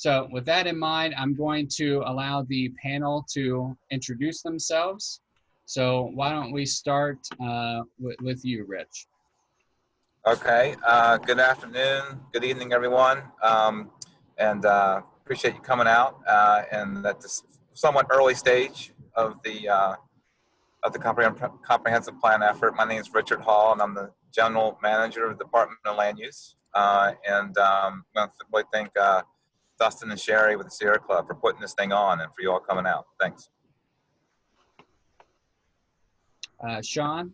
So with that in mind, I'm going to allow the panel to introduce themselves. So why don't we start with you, Rich? Okay, good afternoon, good evening, everyone, and appreciate you coming out and at this somewhat early stage of the comprehensive plan effort. My name is Richard Hall, and I'm the General Manager of the Department of Land Use. And I want to really thank Dustin and Sherry with the Sierra Club for putting this thing on and for you all coming out. Thanks. Sean?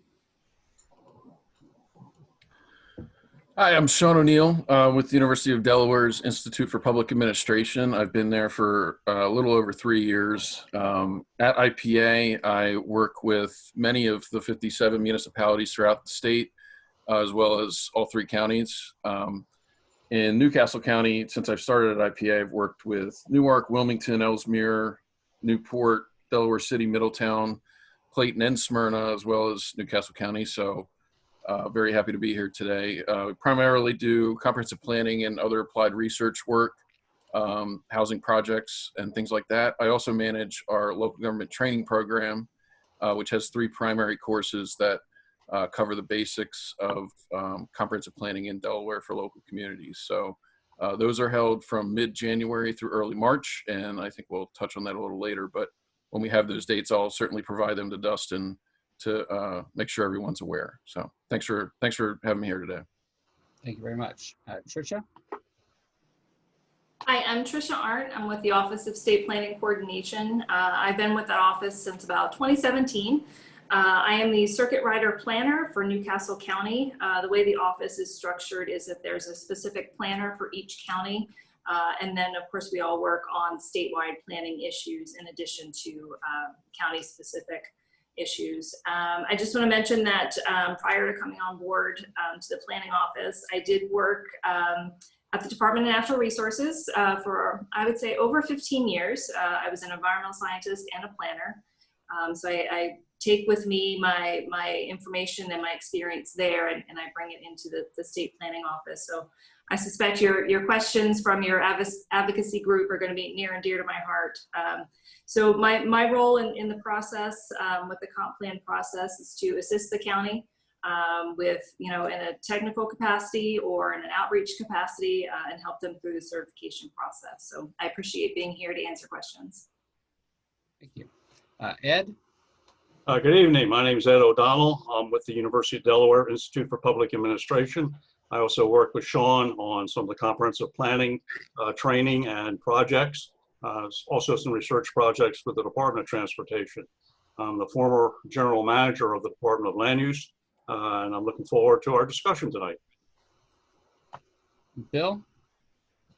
Hi, I'm Sean O'Neill with the University of Delaware's Institute for Public Administration. I've been there for a little over 3 years. At IPA, I work with many of the 57 municipalities throughout the state, as well as all 3 counties. In Newcastle County, since I've started at IPA, I've worked with Newark, Wilmington, Ellesmere, Newport, Delaware City, Middletown, Clayton, and Smyrna, as well as Newcastle County. So very happy to be here today. We primarily do comprehensive planning and other applied research work, housing projects and things like that. I also manage our local government training program, which has 3 primary courses that cover the basics of comprehensive planning in Delaware for local communities. So those are held from mid-January through early March, and I think we'll touch on that a little later. But when we have those dates, I'll certainly provide them to Dustin to make sure everyone's aware. So thanks for having me here today. Thank you very much. Tricia? Hi, I'm Tricia Arndt. I'm with the Office of State Planning Coordination. I've been with that office since about 2017. I am the Circuit Rider Planner for Newcastle County. The way the office is structured is that there's a specific planner for each county. And then, of course, we all work on statewide planning issues in addition to county-specific issues. I just want to mention that prior to coming on board to the planning office, I did work at the Department of Natural Resources for, I would say, over 15 years. I was an environmental scientist and a planner. So I take with me my information and my experience there, and I bring it into the state planning office. So I suspect your questions from your advocacy group are going to be near and dear to my heart. So my role in the process, with the comp plan process, is to assist the county with, in a technical capacity or in an outreach capacity, and help them through the certification process. So I appreciate being here to answer questions. Thank you. Ed? Good evening. My name is Ed O'Donnell. I'm with the University of Delaware Institute for Public Administration. I also work with Sean on some of the comprehensive planning, training, and projects. Also some research projects with the Department of Transportation. I'm the former general manager of the Department of Land Use, and I'm looking forward to our discussion tonight. Bill?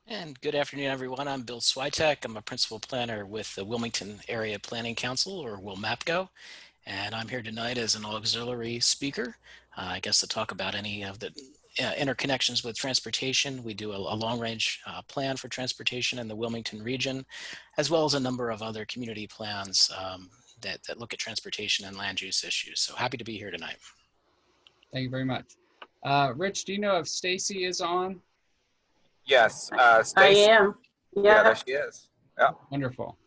And good afternoon, everyone. I'm Bill Switek. I'm a principal planner with the Wilmington Area Planning Council, or WilMAPCO, and I'm here tonight as an auxiliary speaker, I guess to talk about any of the interconnections with transportation. We do a long-range plan for transportation in the Wilmington region, as well as a number of other community plans that look at transportation and land use issues. So happy to be here tonight. Thank you very much. Rich, do you know if Stacy is on? Yes, I Stacy. am. Yeah, there she is. Yeah. Wonderful.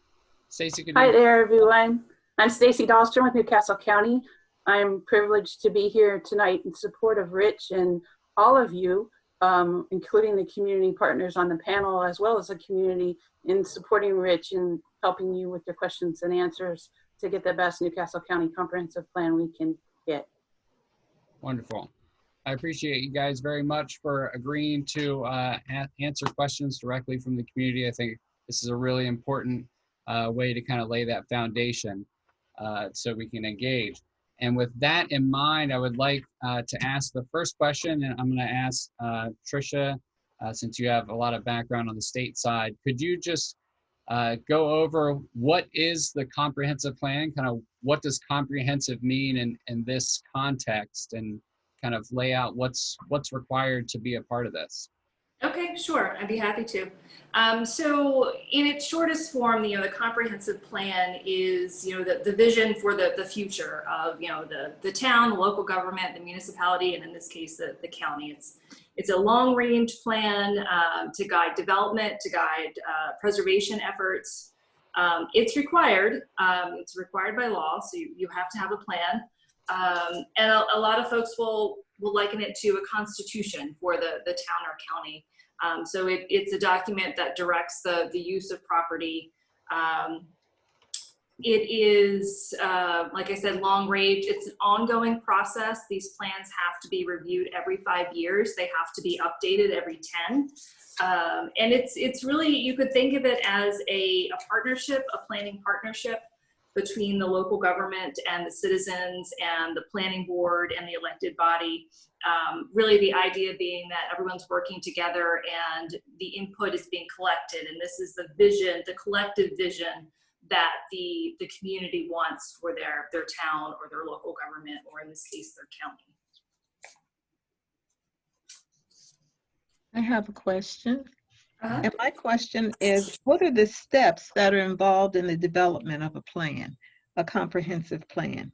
Stacy, Hi there, everyone. I'm Stacy Dahlstrom with Newcastle County. I'm privileged to be here tonight in support of Rich and all of you, including the community partners on the panel, as well as the community, in supporting Rich and helping you with your questions and answers to get the best Newcastle County comprehensive plan we can get. Wonderful. I appreciate you guys very much for agreeing to answer questions directly from the community. I think this is a really important way to kind of lay that foundation so we can engage. And with that in mind, I would like to ask the first question, and I'm going to ask Tricia, since you have a lot of background on the state side, could you just go over what is the comprehensive plan, kind of what does comprehensive mean in this context, and kind of lay out what's required to be a part of this? Okay, sure. I'd be happy to. So in its shortest form, the comprehensive plan is, the vision for the future of, the town, the local government, the municipality, and in this case, the county. It's a long range plan to guide development, to guide preservation efforts. It's required by law, so you have to have a plan. And a lot of folks will liken it to a constitution for the town or county. So it's a document that directs the use of property. It is, like I said, long range. It's an ongoing process. These plans have to be reviewed every 5 years. They have to be updated every 10. And it's really, you could think of it as a partnership, a planning partnership between the local government and the citizens and the planning board and the elected body. Really the idea being that everyone's working together and the input is being collected. And this is the vision, the collective vision that the community wants for their town or their local government, or in this case, their county. I have a question. And my question is, what are the steps that are involved in the development of a plan, a comprehensive plan?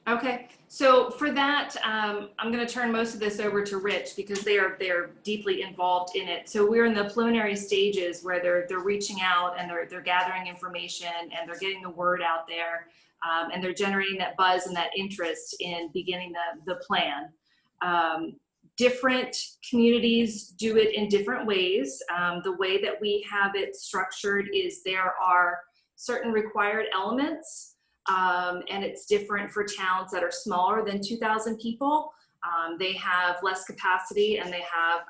Okay, so for that, I'm going to turn most of this over to Rich because they're deeply involved in it. So we're in the preliminary stages where they're reaching out and they're gathering information and they're getting the word out there, and they're generating that buzz and that interest in beginning the plan. Different communities do it in different ways. The way that we have it structured is there are certain required elements, and it's different for towns that are smaller than 2,000 people. They have less capacity and they have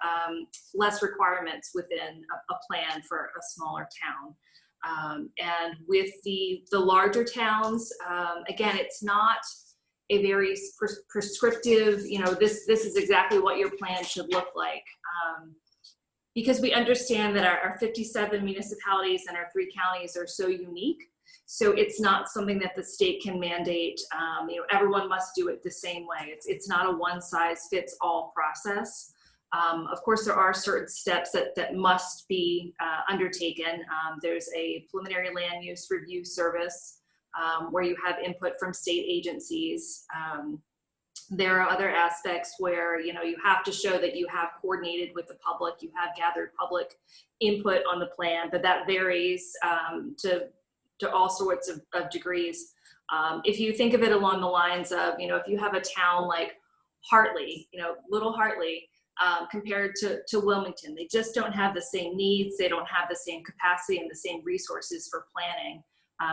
less requirements within a plan for a smaller town. And with the larger towns, again, it's not a very prescriptive, this is exactly what your plan should look like. Because we understand that our 57 municipalities and our 3 counties are so unique. So it's not something that the state can mandate. Everyone must do it the same way. It's not a one-size-fits-all process. Of course, there are certain steps that must be undertaken. There's a preliminary land use review service where you have input from state agencies. There are other aspects where you have to show that you have coordinated with the public, you have gathered public input on the plan, but that varies to all sorts of degrees. If you think of it along the lines of, if you have a town like Hartley, little Hartley, compared to Wilmington, they just don't have the same needs, they don't have the same capacity and the same resources for planning.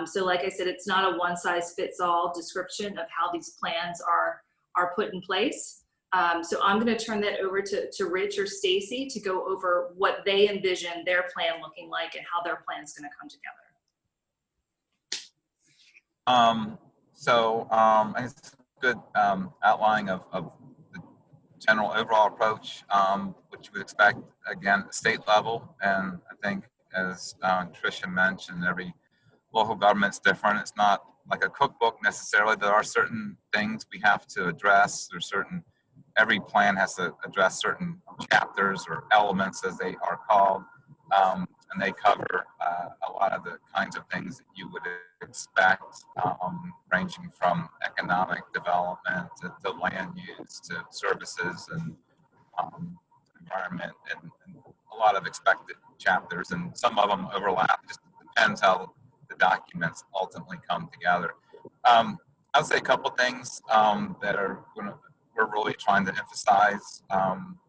So like I said, it's not a one-size-fits-all description of how these plans are put in place. So I'm going to turn that over to Rich or Stacy to go over what they envision their plan looking like and how their plan is going to come together. I think it's a good outlining of the general overall approach, which you would expect, again, at the state level. And I think, as Tricia mentioned, every local government's different. It's not like a cookbook necessarily. There are certain things we have to address. Every plan has to address certain chapters or elements, as they are called. And they cover a lot of the kinds of things that you would expect, ranging from economic development to land use to services and environment, and a lot of expected chapters. And some of them overlap. It just depends how the documents ultimately come together. I would say a couple things that we're really trying to emphasize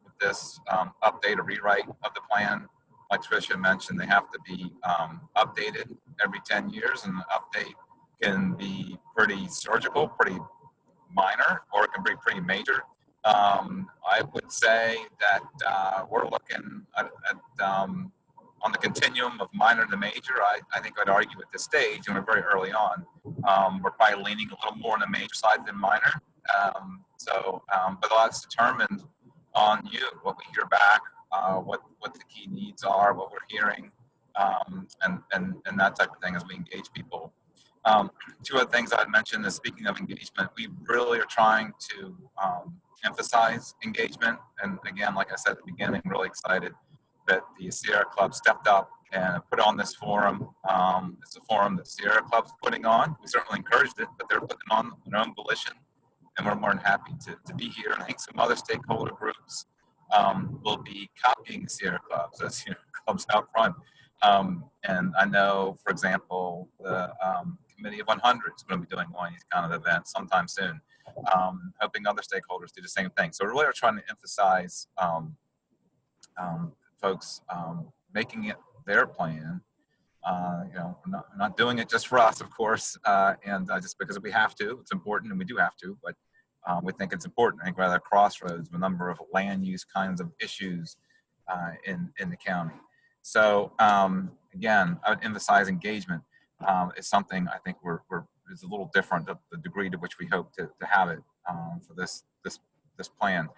with this update or rewrite of the plan. Like Tricia mentioned, they have to be updated every 10 years, and the update can be pretty surgical, pretty minor, or it can be pretty major. I would say that we're looking at on the continuum of minor to major. I think I'd argue at this stage, and we're very early on, we're probably leaning a little more on the major side than minor. But a lot's determined on you, what we hear back, what the key needs are, what we're hearing, and that type of thing as we engage people. 2 other things I'd mention is, speaking of engagement, we really are trying to emphasize engagement. And again, like I said at the beginning, really excited that the Sierra Club stepped up and put on this forum. It's a forum that Sierra Club's putting on. We certainly encouraged it, but they're putting it on their own volition. And we're more than happy to be here. And I think some other stakeholder groups will be copying the Sierra Clubs as clubs out front. And I know, for example, the Committee of 100 is going to be doing one of these kind of events sometime soon, hoping other stakeholders do the same thing. So we really are trying to emphasize folks making it their plan. Not doing it just for us, of course, and just because we have to. It's important, and we do have to, but we think it's important. I think we're at a crossroads of a number of land use kinds of issues in the county. So again, I would emphasize engagement is something I think is a little different, the degree to which we hope to have it for this plan.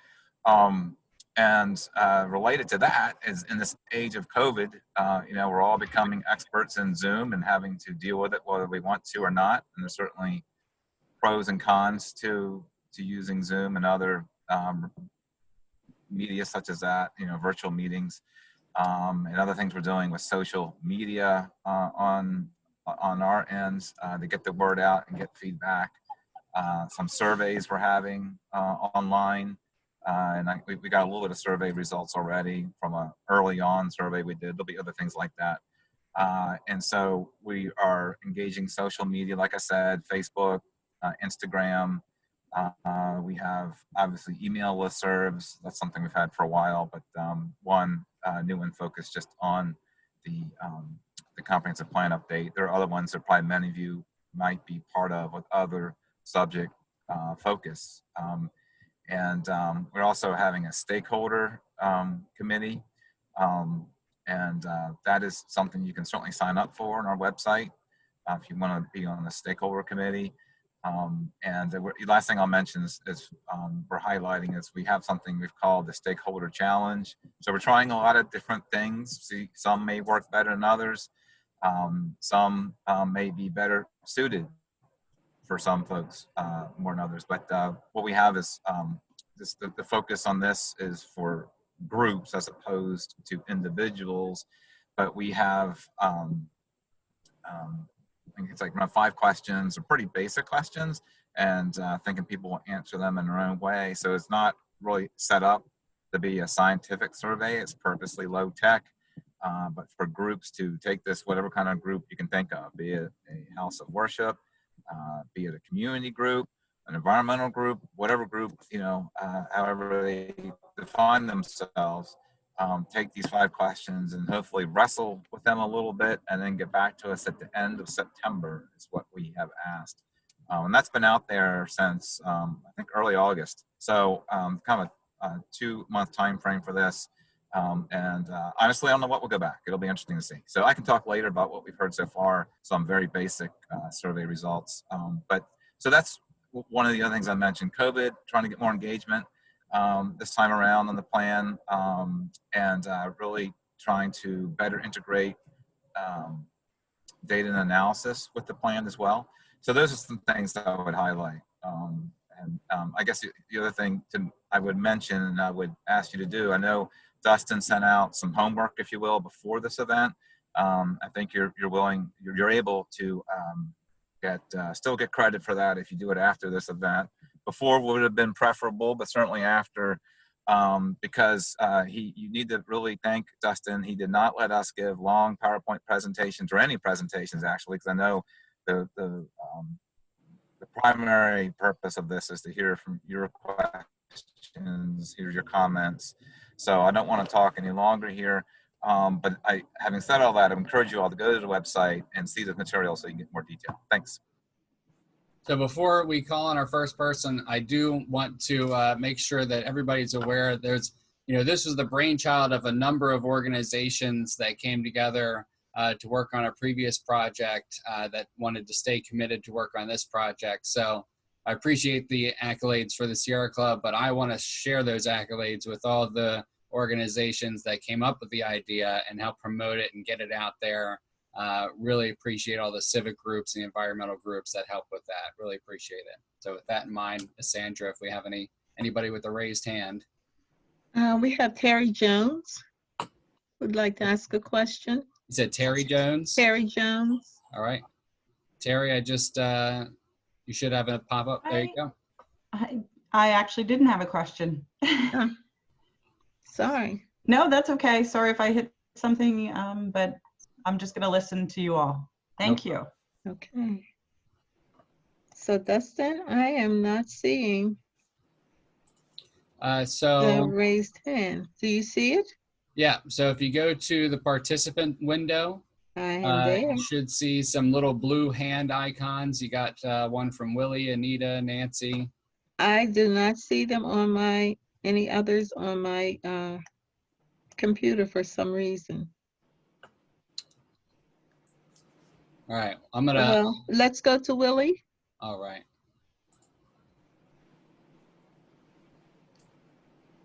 And related to that is in this age of COVID, we're all becoming experts in Zoom and having to deal with it whether we want to or not. And there's certainly pros and cons to using Zoom and other media such as that, virtual meetings, and other things we're doing with social media on our ends to get the word out and get feedback. Some surveys we're having online. And we got a little bit of survey results already from an early on survey we did. There'll be other things like that. And so we are engaging social media, like I said, Facebook, Instagram. We have obviously email listservs. That's something we've had for a while, but one new one focused just on the comprehensive plan update. There are other ones that probably many of you might be part of with other subject focus. And we're also having a stakeholder committee. And that is something you can certainly sign up for on our website if you want to be on the stakeholder committee. And the last thing I'll mention is we're highlighting is we have something we've called the Stakeholder Challenge. So we're trying a lot of different things. See, some may work better than others. Some may be better suited for some folks more than others. But what we have is the focus on this is for groups as opposed to individuals. But we have, I think it's like around 5 questions, are pretty basic questions, and thinking people will answer them in their own way. So it's not really set up to be a scientific survey. It's purposely low tech. But for groups to take this, whatever kind of group you can think of, be it a house of worship, be it a community group, an environmental group, whatever group, however they define themselves, take these 5 questions and hopefully wrestle with them a little bit and then get back to us at the end of September is what we have asked. And that's been out there since, I think, early August. So kind of a 2-month time frame for this. And honestly, I don't know what will go back. It'll be interesting to see. So I can talk later about what we've heard so far, some very basic survey results. So that's one of the other things I mentioned, COVID, trying to get more engagement this time around on the plan, and really trying to better integrate data and analysis with the plan as well. So those are some things that I would highlight. I guess the other thing I would mention and I would ask you to do, I know Dustin sent out some homework, if you will, before this event. I think you're able to still get credit for that if you do it after this event. Before would have been preferable, but certainly after, because you need to really thank Dustin. He did not let us give long PowerPoint presentations or any presentations actually, because I know the primary purpose of this is to hear from your questions, hear your comments. So I don't want to talk any longer here. But having said all that, I encourage you all to go to the website and see the material so you can get more detail. Thanks. So before we call on our first person, I do want to make sure that everybody's aware this was the brainchild of a number of organizations that came together to work on a previous project that wanted to stay committed to work on this project. So I appreciate the accolades for the Sierra Club, but I want to share those accolades with all the organizations that came up with the idea and help promote it and get it out there. Really appreciate all the civic groups and the environmental groups that help with that. Really appreciate it. So with that in mind, Sandra, if we have any anybody with a raised hand. We have Terry Jones would like to ask a question. You said Terry Jones? Terry Jones. All right. Terry, I just, you should have a pop-up. There you go. I actually didn't have a question. Oh, sorry. No, that's okay. Sorry if I hit something, but I'm just going to listen to you all. Thank you. Okay. So Dustin, I am not seeing the So, raised hand. Do you see it? yeah, so if you go to the participant window, I am there. you should see some little blue hand icons. You got one from Willie, Anita, Nancy. I do not see them on my, any others on my computer for some reason. All right, I'm gonna, Well, let's go to Willie. all right.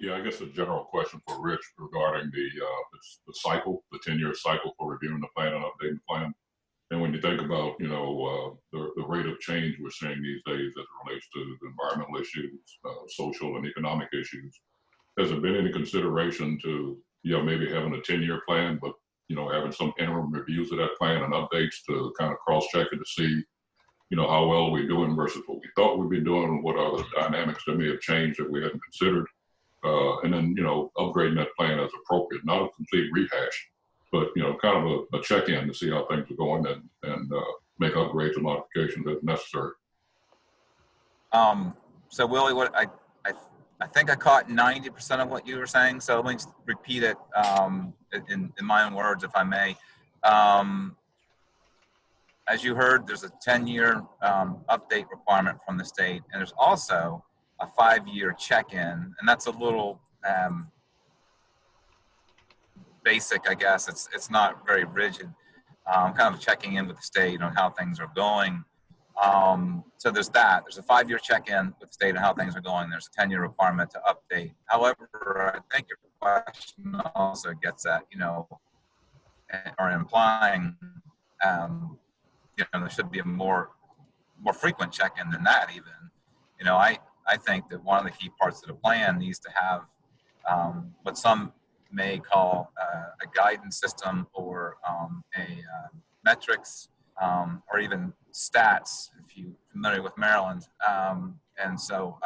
Yeah, I guess a general question for Rich regarding the cycle, the 10-year cycle for reviewing the plan and updating the plan. And when you think about, you know, the rate of change we're seeing these days as it relates to the environmental issues, social and economic issues, has there been any consideration to, you know, maybe having a 10-year plan, but, you know, having some interim reviews of that plan and updates to kind of cross-check it to see, you know, how well we're doing versus what we thought we'd be doing, and what other dynamics that may have changed that we hadn't considered. And then, you know, upgrading that plan as appropriate, not a complete rehash, but, you know, kind of a check-in to see how things are going, and make upgrades and modifications as necessary. So Willie, what I think I caught 90% of what you were saying. So let me just repeat it in my own words, if I may. As you heard, there's a 10-year update requirement from the state, and there's also a 5-year check-in, and that's a little basic, I guess. It's not very rigid. Kind of checking in with the state on how things are going. So there's that. There's a 5-year check-in with the state on how things are going. There's a 10-year requirement to update. However, I think your question also gets at, you know, or implying, you know, there should be a more frequent check-in than that even. You know, I think that one of the key parts of the plan needs to have what some may call a guidance system, or metrics, or even stats, if you're familiar with Maryland. And so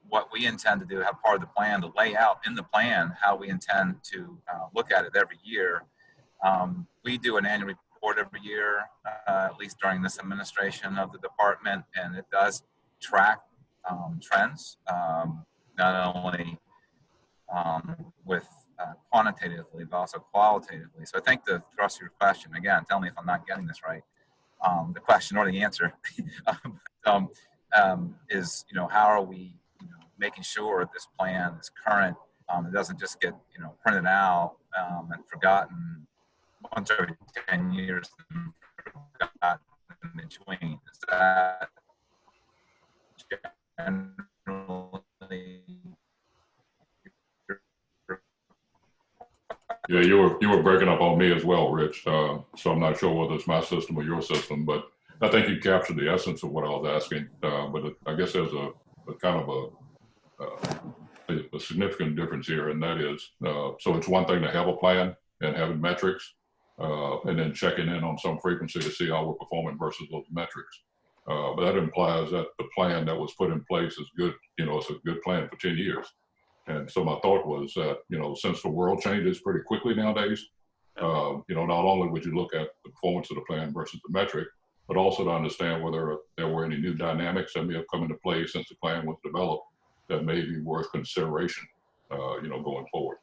what we intend to do, have part of the plan, to lay out in the plan how we intend to look at it every year. We do an annual report every year, at least during this administration of the department, and it does track trends, not only with quantitatively, but also qualitatively. So I think the thrust of your question, again, tell me if I'm not getting this right, the question or the answer, is, you know, how are we, you know, making sure this plan is current? It doesn't just get, you know, printed out and forgotten once every 10 years and forgotten in between. Is that generally? Yeah, you were breaking up on me as well, Rich. So I'm not sure whether it's my system or your system, but I think you captured the essence of what I was asking. But I guess there's a kind of a significant difference here, and that is, so it's one thing to have a plan and having metrics, and then checking in on some frequency to see how we're performing versus those metrics. But that implies that the plan that was put in place is good. You know, it's a good plan for 10 years. And so my thought was that, you know, since the world changes pretty quickly nowadays, you know, not only would you look at the performance of the plan versus the metric, but also to understand whether there were any new dynamics that may have come into play since the plan was developed that may be worth consideration, you know, going forward.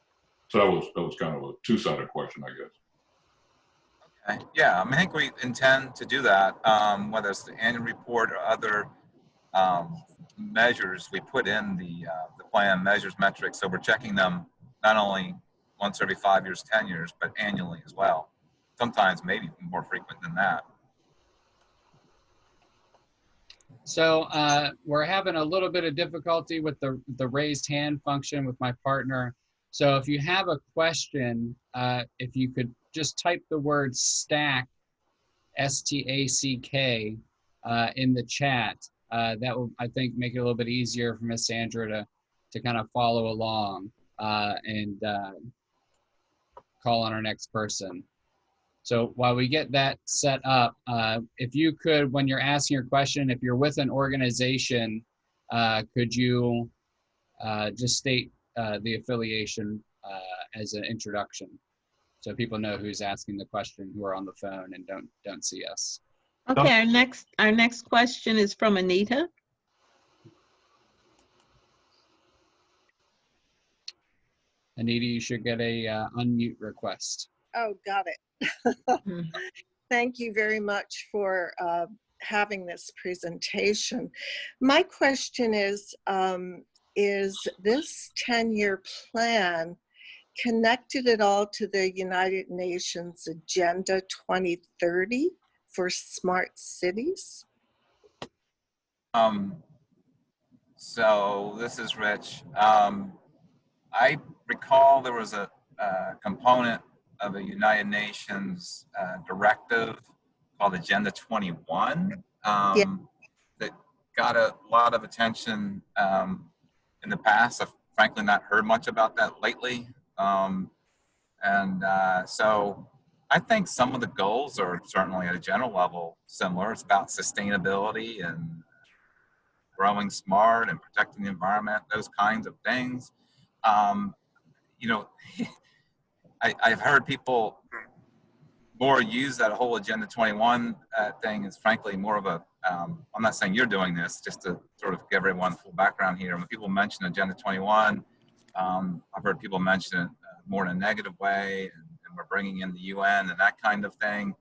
So that was kind of a two-sided question, I guess. Okay. Yeah, I think we intend to do that, whether it's the annual report or other measures we put in the plan, measures, metrics. So we're checking them not only once every 5 years, 10 years, but annually as well. Sometimes maybe more frequent than that. So we're having a little bit of difficulty with the raised hand function with my partner. So if you have a question, if you could just type the word stack, S-T-A-C-K, in the chat, that will, I think, make it a little bit easier for Miss Sandra to kind of follow along and call on our next person. So while we get that set up, if you could, when you're asking your question, if you're with an organization, could you just state the affiliation as an introduction, so people know who's asking the question, who are on the phone and don't see us. Okay, our next question is from Anita. Anita, you should get a unmute request. Oh, got it. Thank you very much for having this presentation. My question is this 10-year plan connected at all to the United Nations Agenda 2030 for smart cities? So this is Rich. I recall there was a component of a United Nations directive called Agenda 21 that got a lot of attention in the past. I've frankly not heard much about that lately. So I think some of the goals are certainly at a general level similar. It's about sustainability and growing smart and protecting the environment, those kinds of things. You know, I've heard people more use that whole Agenda 21 thing as frankly more of a, I'm not saying you're doing this, just to sort of give everyone full background here. When people mention Agenda 21, I've heard people mention it more in a negative way, and we're bringing in the UN and that kind of thing.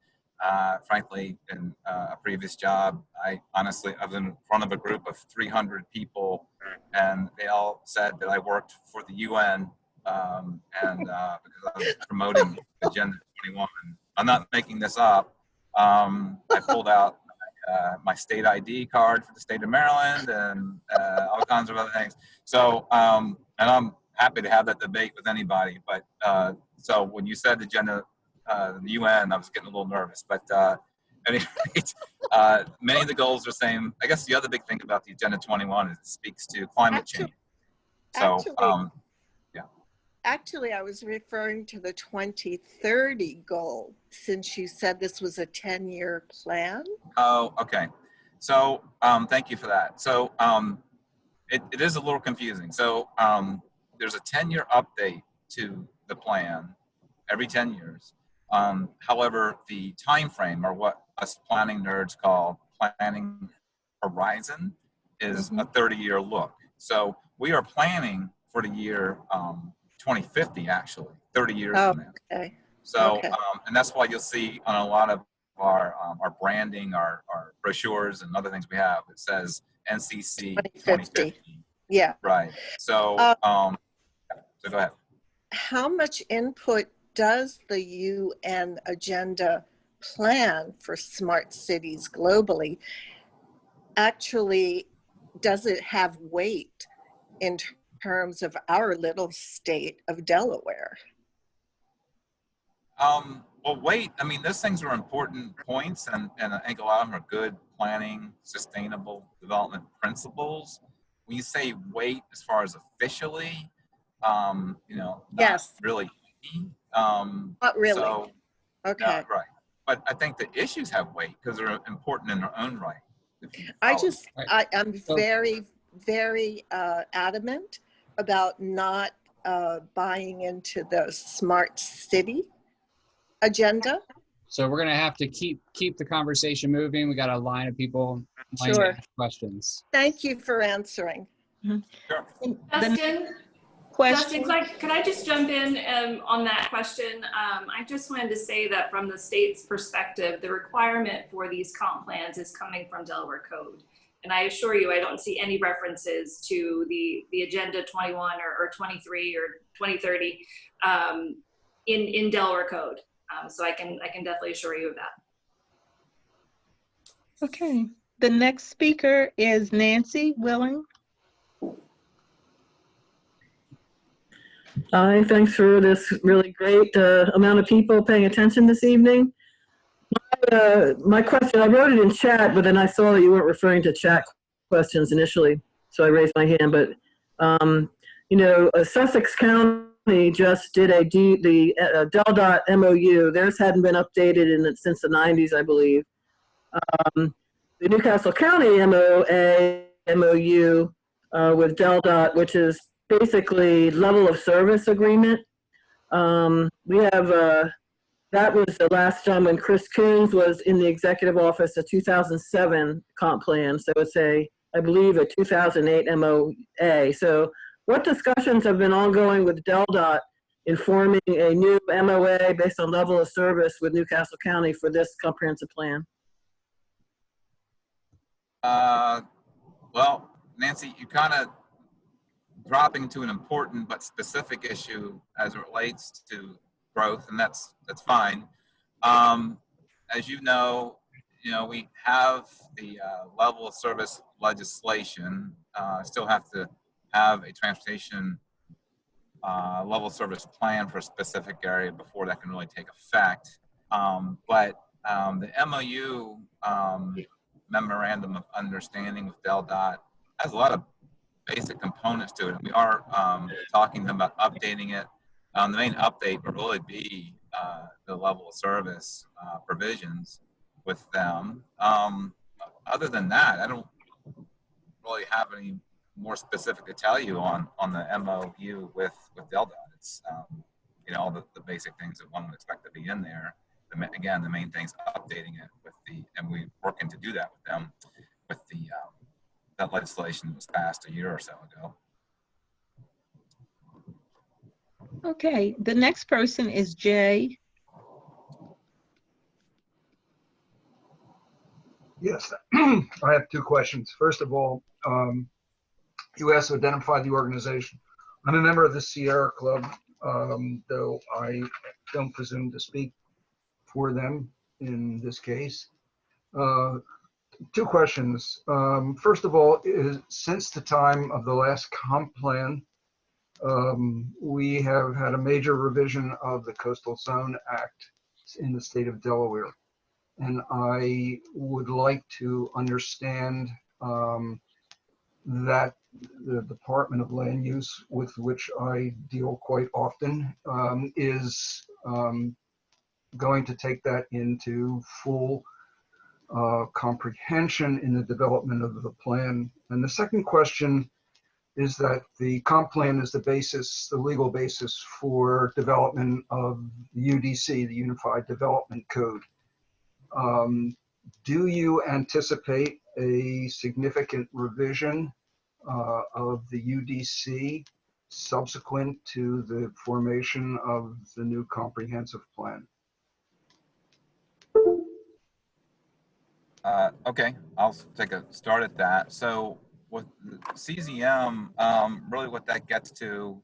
Frankly, in a previous job, I was in front of a group of 300 people, and they all said that I worked for the UN, because I was promoting Agenda 21. I'm not making this up. I pulled out my state ID card for the state of Maryland and all kinds of other things. So, and I'm happy to have that debate with anybody. But so when you said Agenda, the UN, I was getting a little nervous. But at any rate, many of the goals are the same. I guess the other big thing about the Agenda 21 is it speaks to climate change. So, Actually, I was referring to the 2030 goal, since you said this was a 10-year plan. Oh, okay. So thank you for that. So it is a little confusing. So there's a 10-year update to the plan every 10 years. However, the time frame, or what us planning nerds call planning horizon, is a 30-year look. So we are planning for the year 2050, actually, 30 years from now. Okay. So, okay. And that's why you'll see on a lot of our branding, our brochures and other things we have, it says NCC 2050. Yeah. Right. So, so go ahead. How much input does the UN agenda plan for smart cities globally? Actually, does it have weight in terms of our little state of Delaware? Well, wait, I mean, those things are important points, and I think a lot of them are good planning, sustainable development principles. When you say weight as far as officially, you know, not really. Not really. So, okay. Right. But I think the issues have weight because they're important in their own right. I'm very, very adamant about not buying into the smart city agenda. So we're gonna have to keep the conversation moving. We got a line of people lined up with questions. Thank you for answering. Sure. Justin, could I just jump in on that question? I just wanted to say that from the state's perspective, the requirement for these comp plans is coming from Delaware code. And I assure you, I don't see any references to the Agenda 21 or 23 or 2030 in Delaware code. So I can definitely assure you of that. Okay. The next speaker is Nancy Willing. Hi, thanks for this really great amount of people paying attention this evening. My question, I wrote it in chat, but then I saw that you weren't referring to chat questions initially, so I raised my hand. But you know, Sussex County just did the DelDOT MOU. Theirs hadn't been updated since the 90s, I believe. The Newcastle County MOU with DelDOT, which is basically level of service agreement. We have that was the last time when Chris Coons was in the executive office, a 2007 comp plan. So it's I believe, a 2008 MOA. So what discussions have been ongoing with DelDOT in forming a new MOA based on level of service with Newcastle County for this comprehensive plan? Well, Nancy, you kind of dropping to an important but specific issue as it relates to growth, and that's fine. As you know, we have the level of service legislation. Still have to have a transportation level of service plan for a specific area before that can really take effect. But the MOU memorandum of understanding with DelDOT has a lot of basic components to it. We are talking about updating it. The main update would really be the level of service provisions with them. Other than that, I don't really have any more specific to tell you on the MOU with DelDOT. It's all the basic things that one would expect to be in there. Again, the main thing's updating it and we're working to do that with them with that legislation that was passed a year or so ago. Okay, the next person is Jay. Yes, I have two questions. First of all, you asked to identify the organization. I'm a member of the Sierra Club, though I don't presume to speak for them in this case. Two questions. First of all, since the time of the last comp plan, we have had a major revision of the Coastal Zone Act in the state of Delaware. And I would like to understand that the Department of Land Use, with which I deal quite often, is going to take that into full comprehension in the development of the plan. And the second question is that the comp plan is the basis, the legal basis for development of the UDC, the Unified Development Code. Do you anticipate a significant revision of the UDC subsequent to the formation of the new comprehensive plan? Okay, I'll take a start at that. So with CZM, really what that gets to,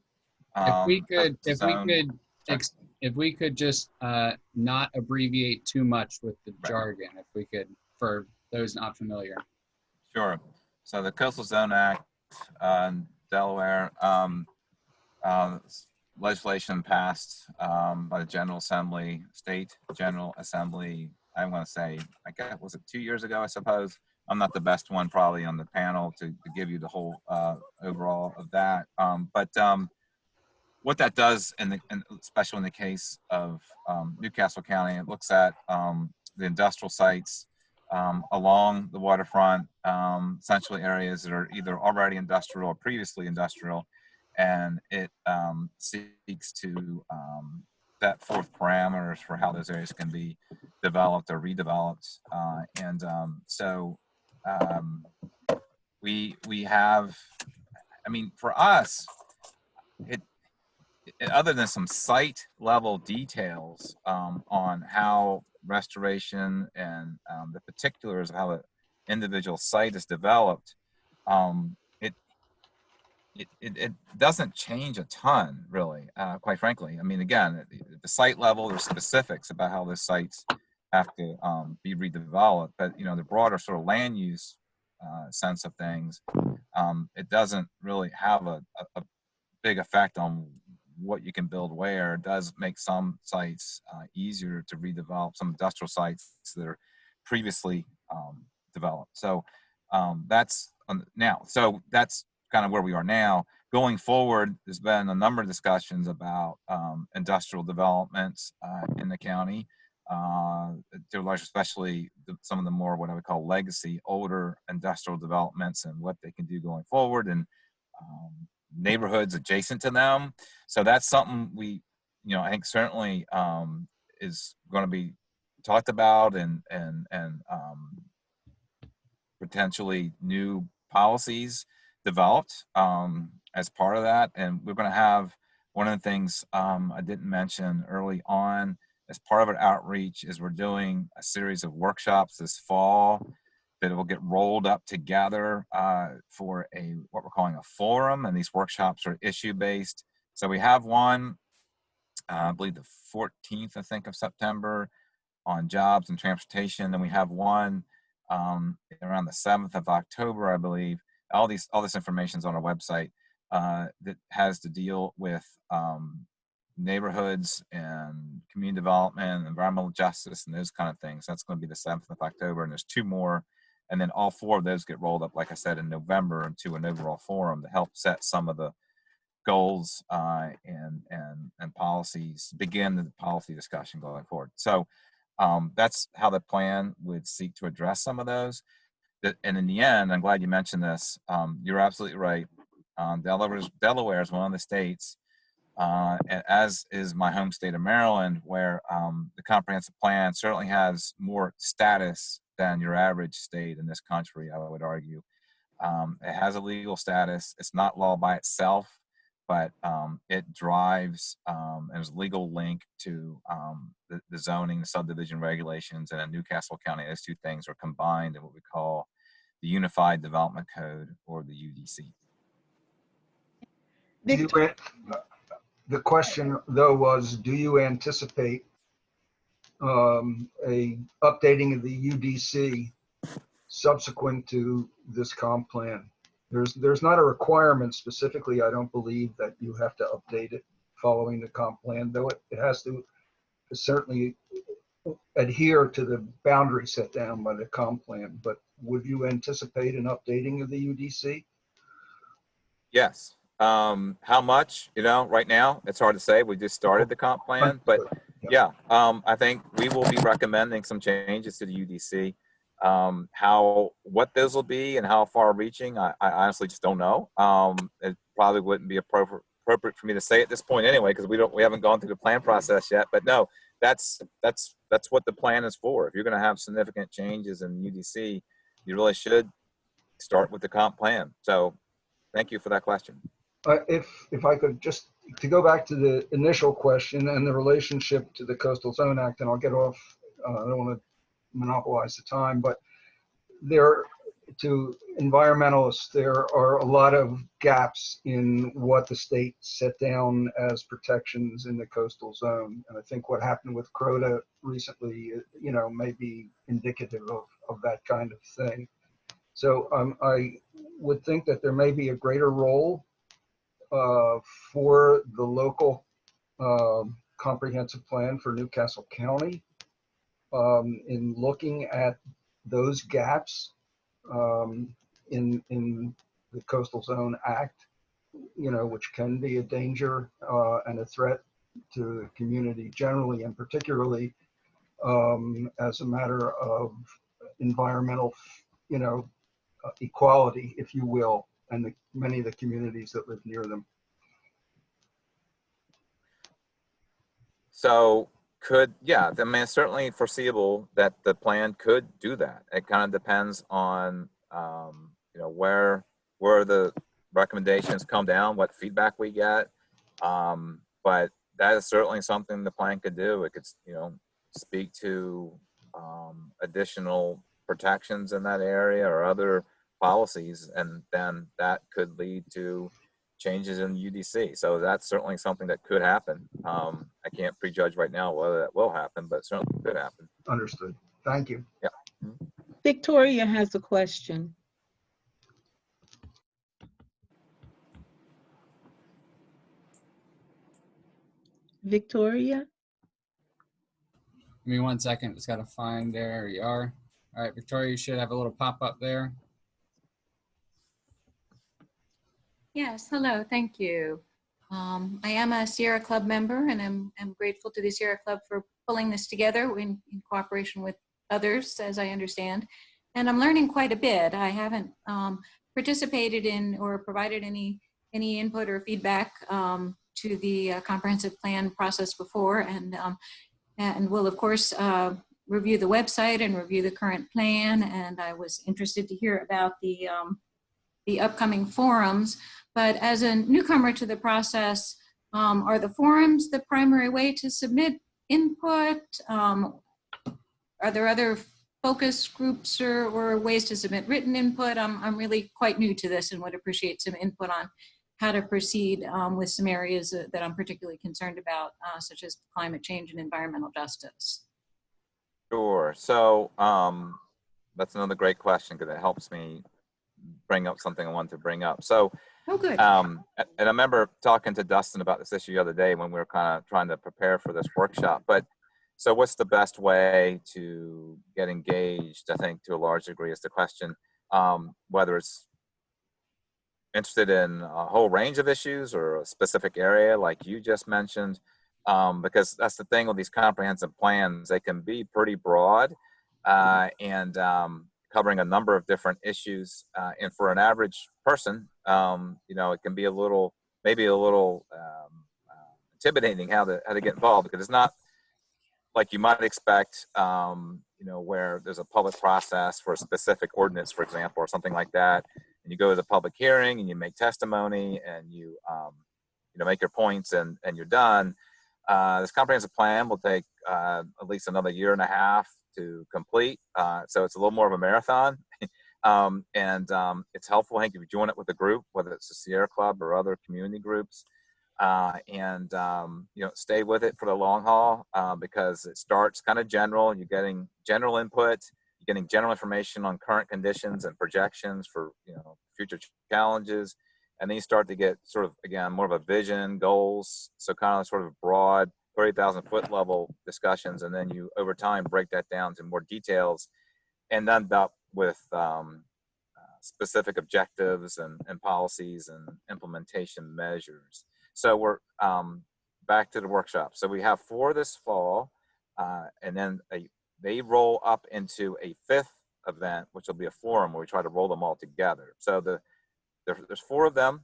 if we could just not abbreviate too much with the jargon, if we could, for those not familiar. Sure. So the Coastal Zone Act, Delaware, legislation passed by the General Assembly, State General Assembly. I want to say, I guess, was it 2 years ago, I suppose? I'm not the best one probably on the panel to give you the whole overall of that. But what that does, especially in the case of Newcastle County, it looks at the industrial sites along the waterfront, essentially areas that are either already industrial or previously industrial, and it seeks to set forth parameters for how those areas can be developed or redeveloped. So we have, I mean, for us, other than some site level details on how restoration and the particulars of how the individual site is developed, it doesn't change a ton, really, quite frankly. I mean, again, at the site level, there's specifics about how the sites have to be redeveloped, but the broader sort of land use sense of things, it doesn't really have a big effect on what you can build where. It does make some sites easier to redevelop, some industrial sites that are previously developed. So that's now. So that's kind of where we are now. Going forward, there's been a number of discussions about industrial developments in the county, to a large, especially some of the more what I would call legacy, older industrial developments and what they can do going forward, and neighborhoods adjacent to them. So that's something we, I think certainly is going to be talked about, and potentially new policies developed as part of that. And we're going to have one of the things I didn't mention early on as part of our outreach is we're doing a series of workshops this fall that will get rolled up together for what we're calling a forum. And these workshops are issue based. So we have one, I believe the 14th, I think, of September on jobs and transportation. Then we have one around the 7th of October, I believe. All this information is on our website that has to deal with neighborhoods and community development, environmental justice, and those kind of things. That's going to be the 7th of October, and there's 2 more. And then all 4 of those get rolled up, like I said, in November into an overall forum to help set some of the goals and policies, begin the policy discussion going forward. So that's how the plan would seek to address some of those. And in the end, I'm glad you mentioned this. You're absolutely right. Delaware is one of the states, as is my home state of Maryland, where the comprehensive plan certainly has more status than your average state in this country, I would argue. It has a legal status. It's not law by itself, but it drives, there's a legal link to the zoning, the subdivision regulations, and in Newcastle County, those 2 things are combined in what we call the Unified Development Code, or the UDC. The question, though, was, do you anticipate a updating of the UDC subsequent to this comp plan? There's not a requirement specifically, I don't believe, that you have to update it following the comp plan, though it has to certainly adhere to the boundary set down by the comp plan. But would you anticipate an updating of the UDC? Yes. How much, right now, it's hard to say. We just started the comp plan, but yeah, I think we will be recommending some changes to the UDC. What those will be and how far reaching, I honestly just don't know. It probably wouldn't be appropriate for me to say at this point anyway, because we haven't gone through the plan process yet. But no, that's what the plan is for. If you're going to have significant changes in UDC, you really should start with the comp plan. So thank you for that question. If I could just to go back to the initial question and the relationship to the Coastal Zone Act, and I'll get off, I don't want to monopolize the time, but to environmentalists, there are a lot of gaps in what the state set down as protections in the coastal zone. And I think what happened with Crota recently, may be indicative of that kind of thing. So I would think that there may be a greater role for the local comprehensive plan for Newcastle County in looking at those gaps in the Coastal Zone Act, which can be a danger and a threat to the community generally, and particularly as a matter of environmental, equality, if you will, and many of the communities that live near them. So it's certainly foreseeable that the plan could do that. It kind of depends on, where the recommendations come down, what feedback we get. But that is certainly something the plan could do. It could, speak to additional protections in that area or other policies, and then that could lead to changes in UDC. So that's certainly something that could happen. I can't prejudge right now whether that will happen, but it certainly could happen. Understood. Thank you. Yeah. Victoria has a question. Victoria? Give me 1 second. Just got to find, there you are. All right, Victoria, you should have a little pop up there. Yes, hello, thank you. I am a Sierra Club member, and I'm grateful to the Sierra Club for pulling this together in cooperation with others, as I understand. And I'm learning quite a bit. I haven't participated in or provided any input or feedback to the comprehensive plan process before, and will of course review the website and review the current plan. And I was interested to hear about the upcoming forums. But as a newcomer to the process, are the forums the primary way to submit input? Are there other focus groups or ways to submit written input? I'm really quite new to this and would appreciate some input on how to proceed with some areas that I'm particularly concerned about, such as climate change and environmental justice. Sure. So that's another great question because it helps me bring up something I wanted to bring up. So, oh, good. And I remember talking to Dustin about this issue the other day when we were kind of trying to prepare for this workshop. But so what's the best way to get engaged? I think to a large degree is the question, whether it's interested in a whole range of issues or a specific area like you just mentioned, because that's the thing with these comprehensive plans, they can be pretty broad and covering a number of different issues. And for an average person, you know, it can be maybe a little intimidating how to get involved, because it's not like you might expect, you know, where there's a public process for a specific ordinance, for example, or something like that. And you go to the public hearing and you make testimony and you know, make your points and you're done. This comprehensive plan will take at least another 1.5 years to complete. So it's a little more of a marathon. It's helpful, I think, if you join it with a group, whether it's the Sierra Club or other community groups. You know, stay with it for the long haul, because it starts kind of general. You're getting general input, you're getting general information on current conditions and projections for, you know, future challenges. And then you start to get sort of, again, more of a vision, goals. So kind of sort of broad 30,000 foot level discussions. And then you, over time, break that down to more details and end up with specific objectives and policies and implementation measures. So we're back to the workshop. So we have 4 this fall, and then they roll up into a 5th event, which will be a forum where we try to roll them all together. So there's 4 of them.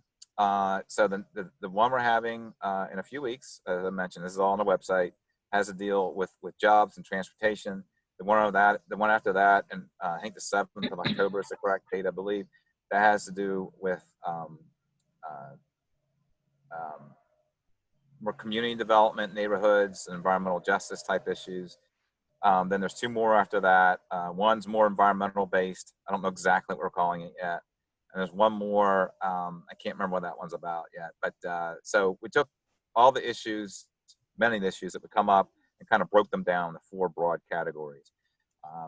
So the one we're having in a few weeks, as I mentioned, this is all on the website, has to deal with jobs and transportation. The one after that, and I think the 7th of October is the correct date, I believe, that has to do with more community development, neighborhoods, and environmental justice type issues. Then there's 2 more after that. One's more environmental based. I don't know exactly what we're calling it yet. And there's one more, I can't remember what that one's about yet. But so we took all the issues, many of the issues that would come up, and kind of broke them down into 4 broad categories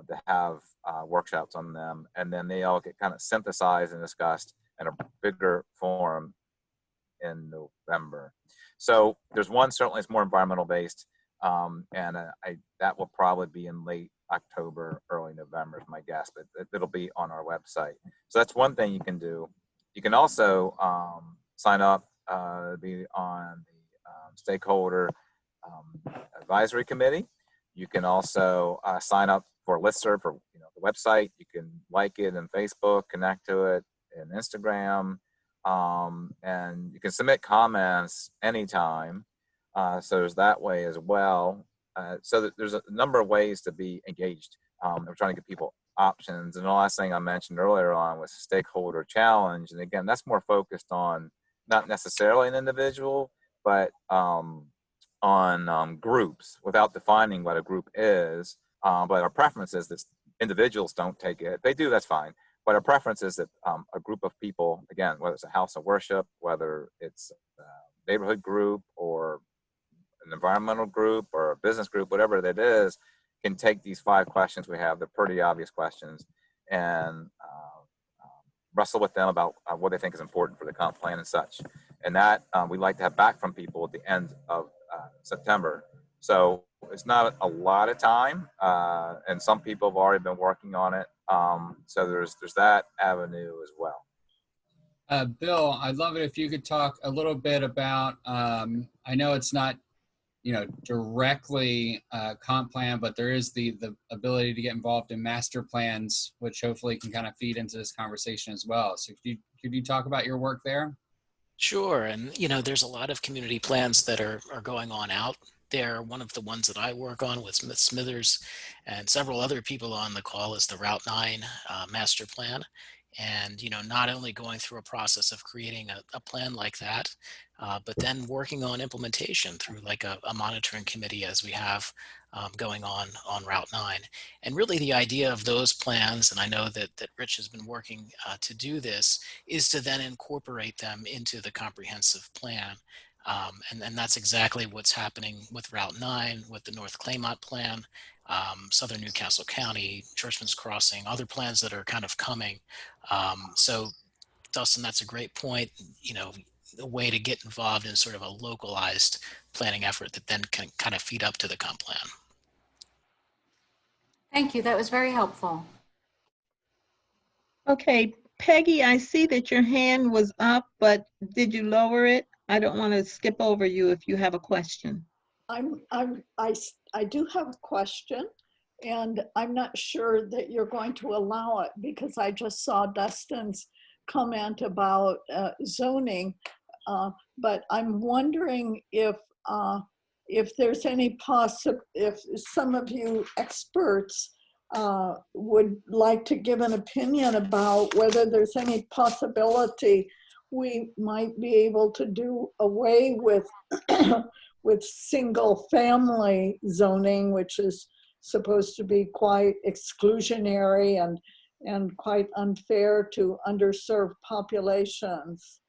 to have workshops on them. And then they all get kind of synthesized and discussed in a bigger forum in November. So there's one certainly is more environmental based, and that will probably be in late October, early November is my guess, but it'll be on our website. So that's one thing you can do. You can also sign up, be on the Stakeholder Advisory Committee. You can also sign up for a listserv for, you know, the website. You can like it in Facebook, connect to it in Instagram, and you can submit comments anytime. So there's that way as well. So there's a number of ways to be engaged. We're trying to give people options. And the last thing I mentioned earlier on was Stakeholder Challenge. And again, that's more focused on not necessarily an individual, but on groups, without defining what a group is. But our preference is that individuals don't take it. If they do, that's fine. But our preference is that a group of people, again, whether it's a house of worship, whether it's a neighborhood group or an environmental group or a business group, whatever that is, can take these 5 questions we have, they're pretty obvious questions, and wrestle with them about what they think is important for the comp plan and such. And that we like to have back from people at the end of September. So it's not a lot of time, and some people have already been working on it. So there's that avenue as well. Bill, I'd love it if you could talk a little bit about, I know it's not, directly comp plan, but there is the ability to get involved in master plans, which hopefully can kind of feed into this conversation as well. So could you talk about your work there? Sure. And, there's a lot of community plans that are going on out there. One of the ones that I work on with Smith Smithers and several other people on the call is the Route 9 master plan. And, not only going through a process of creating a plan like that, but then working on implementation through like a monitoring committee as we have going on Route 9. And really the idea of those plans, and I know that Rich has been working to do this, is to then incorporate them into the comprehensive plan. And that's exactly what's happening with Route 9, with the North Claymont plan, Southern Newcastle County, Churchman's Crossing, other plans that are kind of coming. So Dustin, that's a great point. A way to get involved in sort of a localized planning effort that then can kind of feed up to the comp plan. Thank you. That was very helpful. Okay, Peggy, I see that your hand was up, but did you lower it? I don't want to skip over you if you have a question. I do have a question, and I'm not sure that you're going to allow it because I just saw Dustin's comment about zoning, but I'm wondering if there's any if some of you experts would like to give an opinion about whether there's any possibility we might be able to do away with with single family zoning, which is supposed to be quite exclusionary and quite unfair to underserved populations.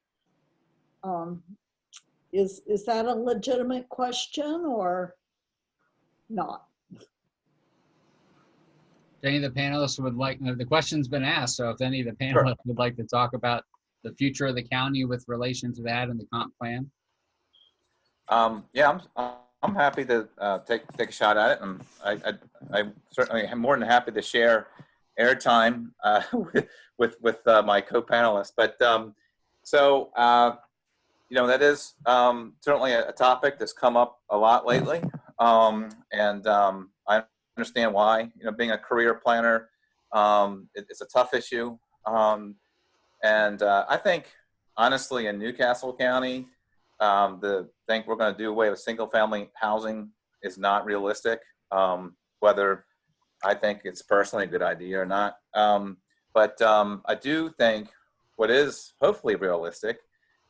Is that a legitimate question or not? If any of the panelists would like, the question's been asked, so if any of the panelists would like to talk about the future of the county with relation to that and the comp plan. Yeah, I'm happy to take a shot at it, and I certainly am more than happy to share airtime with my co-panelists. But that is certainly a topic that's come up a lot lately, and I understand why. Being a career planner, it's a tough issue, and I think honestly in Newcastle County, think we're going to do away with single-family housing is not realistic. Whether I think it's personally a good idea or not, but I do think what is hopefully realistic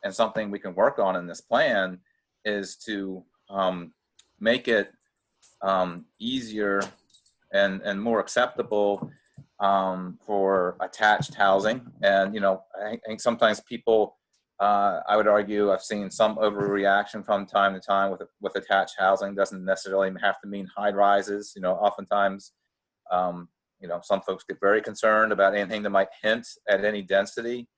and something we can work on in this plan is to make it easier and more acceptable for attached housing. And I think sometimes people, I would argue, I've seen some overreaction from time to time with attached housing. Doesn't necessarily have to mean high rises. Oftentimes, some folks get very concerned about anything that might hint at any density.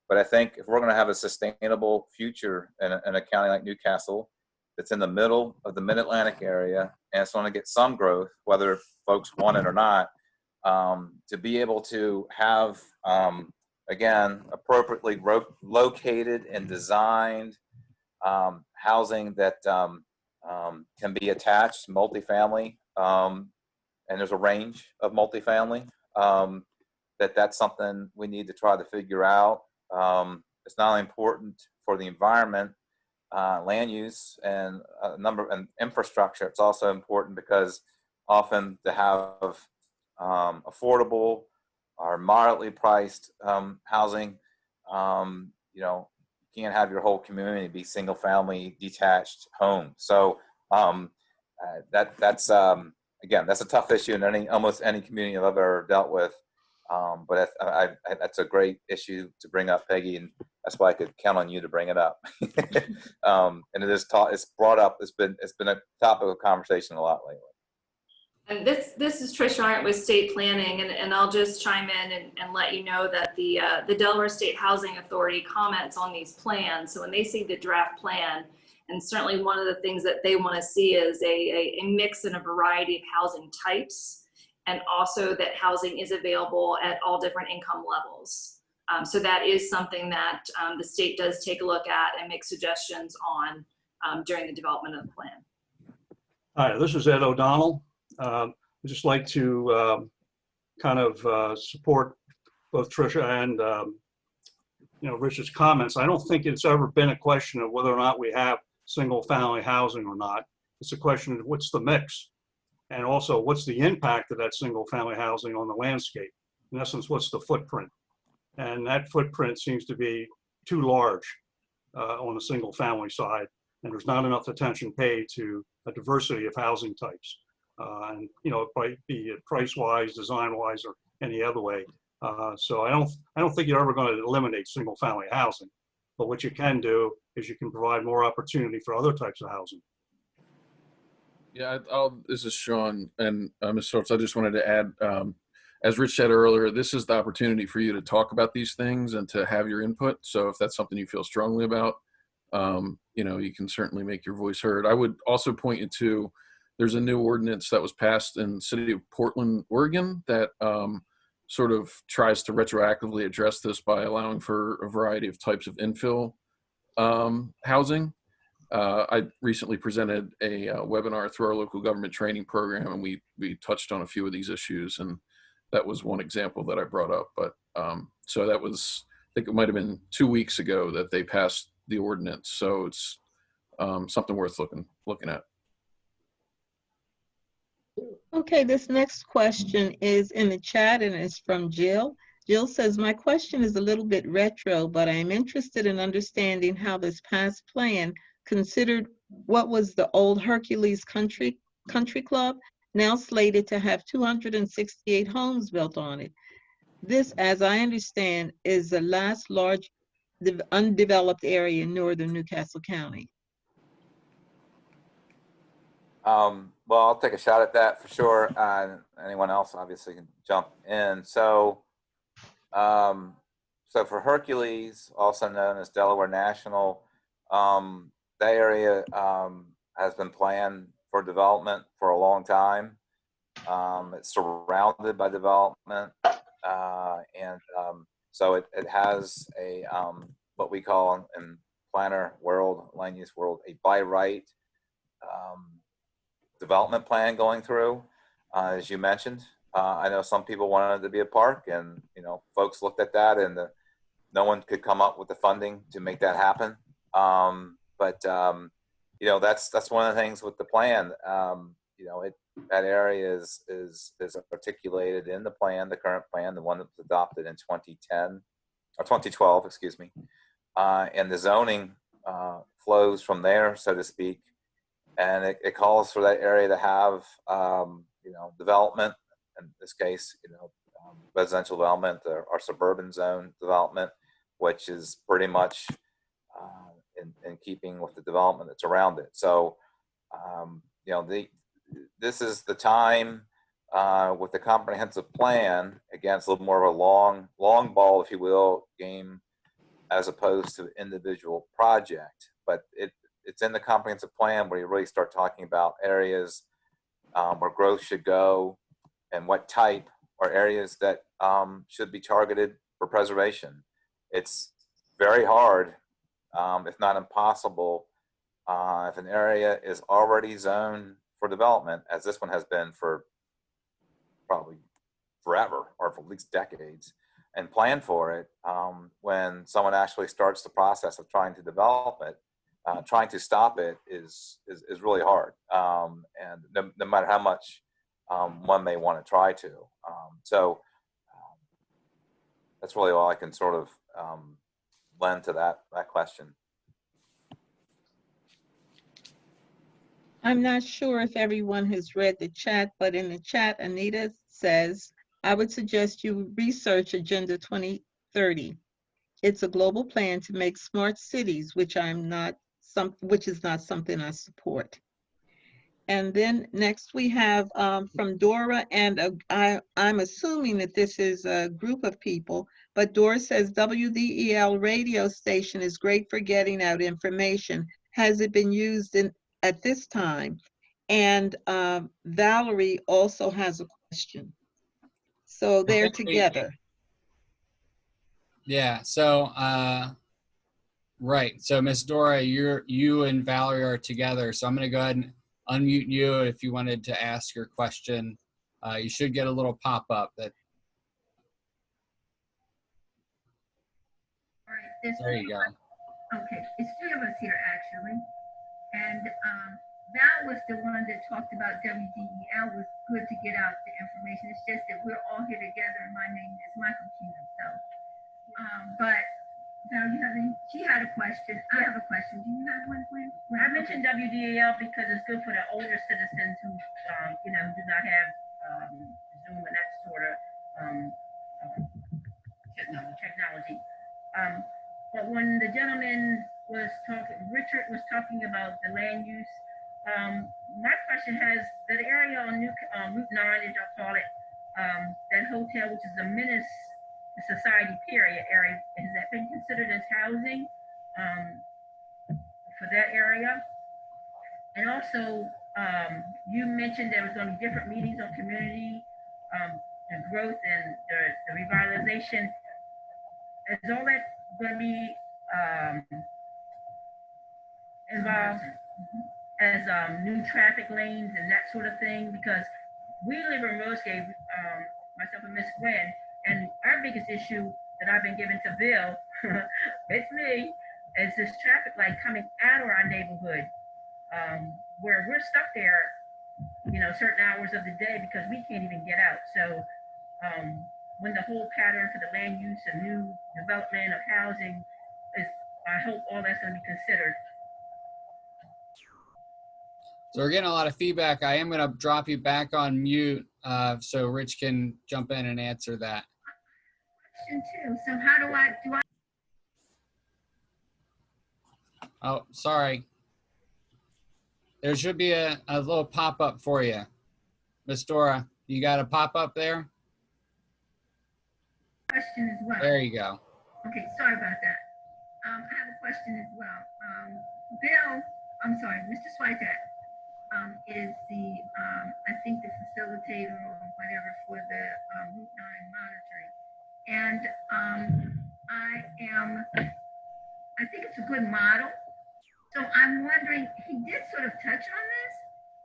But I think if we're going to have a sustainable future in a county like Newcastle, that's in the middle of the Mid-Atlantic area, and it's going to get some growth, whether folks want it or not, to be able to have, again, appropriately located and designed housing that can be attached, multifamily, and there's a range of multifamily, that's something we need to try to figure out. It's not only important for the environment, land use, and infrastructure. It's also important because often to have affordable or moderately priced housing, you can't have your whole community be single family detached homes. So that's again, that's a tough issue in almost any community I've ever dealt with. But that's a great issue to bring up, Peggy, and that's why I could count on you to bring it up. And it's brought up. It's been a topic of conversation a lot lately. And this is Trish Arndt with State Planning, and I'll just chime in and let you know that the Delaware State Housing Authority comments on these plans. So when they see the draft plan, and certainly one of the things that they want to see is a mix and a variety of housing types, and also that housing is available at all different income levels. So that is something that the state does take a look at and make suggestions on during the development of the plan. Hi, this is Ed O'Donnell. I'd just like to kind of support both Tricia and Rich's comments. I don't think it's ever been a question of whether or not we have single family housing or not. It's a question of what's the mix, and also what's the impact of that single family housing on the landscape. In essence, what's the footprint? And that footprint seems to be too large on the single family side, and there's not enough attention paid to a diversity of housing types. And it might be price-wise, design-wise, or any other way. So I don't think you're ever going to eliminate single-family housing, but what you can do is you can provide more opportunity for other types of housing. Yeah, this is Sean, and Ms. Schultz, I just wanted to add, as Rich said earlier, this is the opportunity for you to talk about these things and to have your input. So if that's something you feel strongly about, you can certainly make your voice heard. I would also point you to, there's a new ordinance that was passed in the city of Portland, Oregon, that sort of tries to retroactively address this by allowing for a variety of types of infill housing. I recently presented a webinar through our local government training program, and we touched on a few of these issues, and that was one example that I brought up. But so that was, I think it might have been 2 weeks ago that they passed the ordinance. So it's something worth looking at. Okay, this next question is in the chat and it's from Jill. Jill says, my question is a little bit retro, but I am interested in understanding how this past plan considered what was the old Hercules Country Club, now slated to have 268 homes built on it. This, as I understand, is the last large undeveloped area in northern Newcastle County. Well, I'll take a shot at that for sure. Anyone else obviously can jump in. So for Hercules, also known as Delaware National, that area has been planned for development for a long time. It's surrounded by development, and so it has a what we call in planner world, land use world, a by right development plan going through, as you mentioned. I know some people wanted it to be a park, and folks looked at that, and no one could come up with the funding to make that happen. But that's one of the things with the plan. That area is articulated in the plan, the current plan, the one that was adopted in 2010 or 2012, excuse me, and the zoning flows from there, so to speak. And it calls for that area to have, development, in this case, residential development or suburban zone development, which is pretty much in keeping with the development that's around it. So, this is the time with the comprehensive plan, again, it's a little more of a long ball, if you will, game, as opposed to individual project. But it's in the comprehensive plan where you really start talking about areas where growth should go and what type, or areas that should be targeted for preservation. It's very hard, if not impossible, if an area is already zoned for development, as this one has been for probably forever, or for at least decades, and plan for it, when someone actually starts the process of trying to develop it, trying to stop it is really hard, and no matter how much one may want to try to. So that's really all I can sort of lend to that question. I'm not sure if everyone has read the chat, but in the chat, Anita says, I would suggest you research Agenda 2030. It's a global plan to make smart cities, which is not something I support. And then next we have from Dora, and I'm assuming that this is a group of people, but Dora says WDEL radio station is great for getting out information. Has it been used at this time? And Valerie also has a question. So they're together. Yeah. So, right. So, Miss Dora, you and Valerie are together. So I'm going to go ahead and unmute you if you wanted to ask your question. You should get a little pop-up that. All right, there's There you go. okay, it's three of us here actually. And Val was the one that talked about WDEL was good to get out the information. It's just that we're all here together and my name is my computer. So, but Val, you have any? She had a question. I have a question. Do you have one, Gwen? I mentioned WDAL because it's good for the older citizens who, you know, do not have Zoom and that sort of technology. But when the gentleman was talking, Richard was talking about the land use. My question has that area on Route 9, as y'all call it, that hotel, which is the Menace Society period area, has that been considered as housing for that area? And also, you mentioned there was going to be different meetings on community, the growth and the revitalization. Is all that going to be involved as new traffic lanes and that sort of thing? Because we live in Rosegate, myself and Miss Gwen, and our biggest issue that I've been given to Bill, it's me, is this traffic light coming out of our neighborhood, where we're stuck there, you know, certain hours of the day because we can't even get out. So when the whole pattern for the land use and new development of housing is, I hope all that's going to be considered. So we're getting a lot of feedback. I am going to drop you back on mute so Rich can jump in and answer that. Question two. So how do I Oh, sorry. There should be a little pop-up for you. Miss Dora, you got a pop-up there? question as well? There you go. Okay, sorry about that. I have a question as well. Bill, I'm sorry, Mr. Switek is the, I think the facilitator or whatever for the Route 9 monitoring. And I think it's a good model. So I'm wondering, he did sort of touch on this.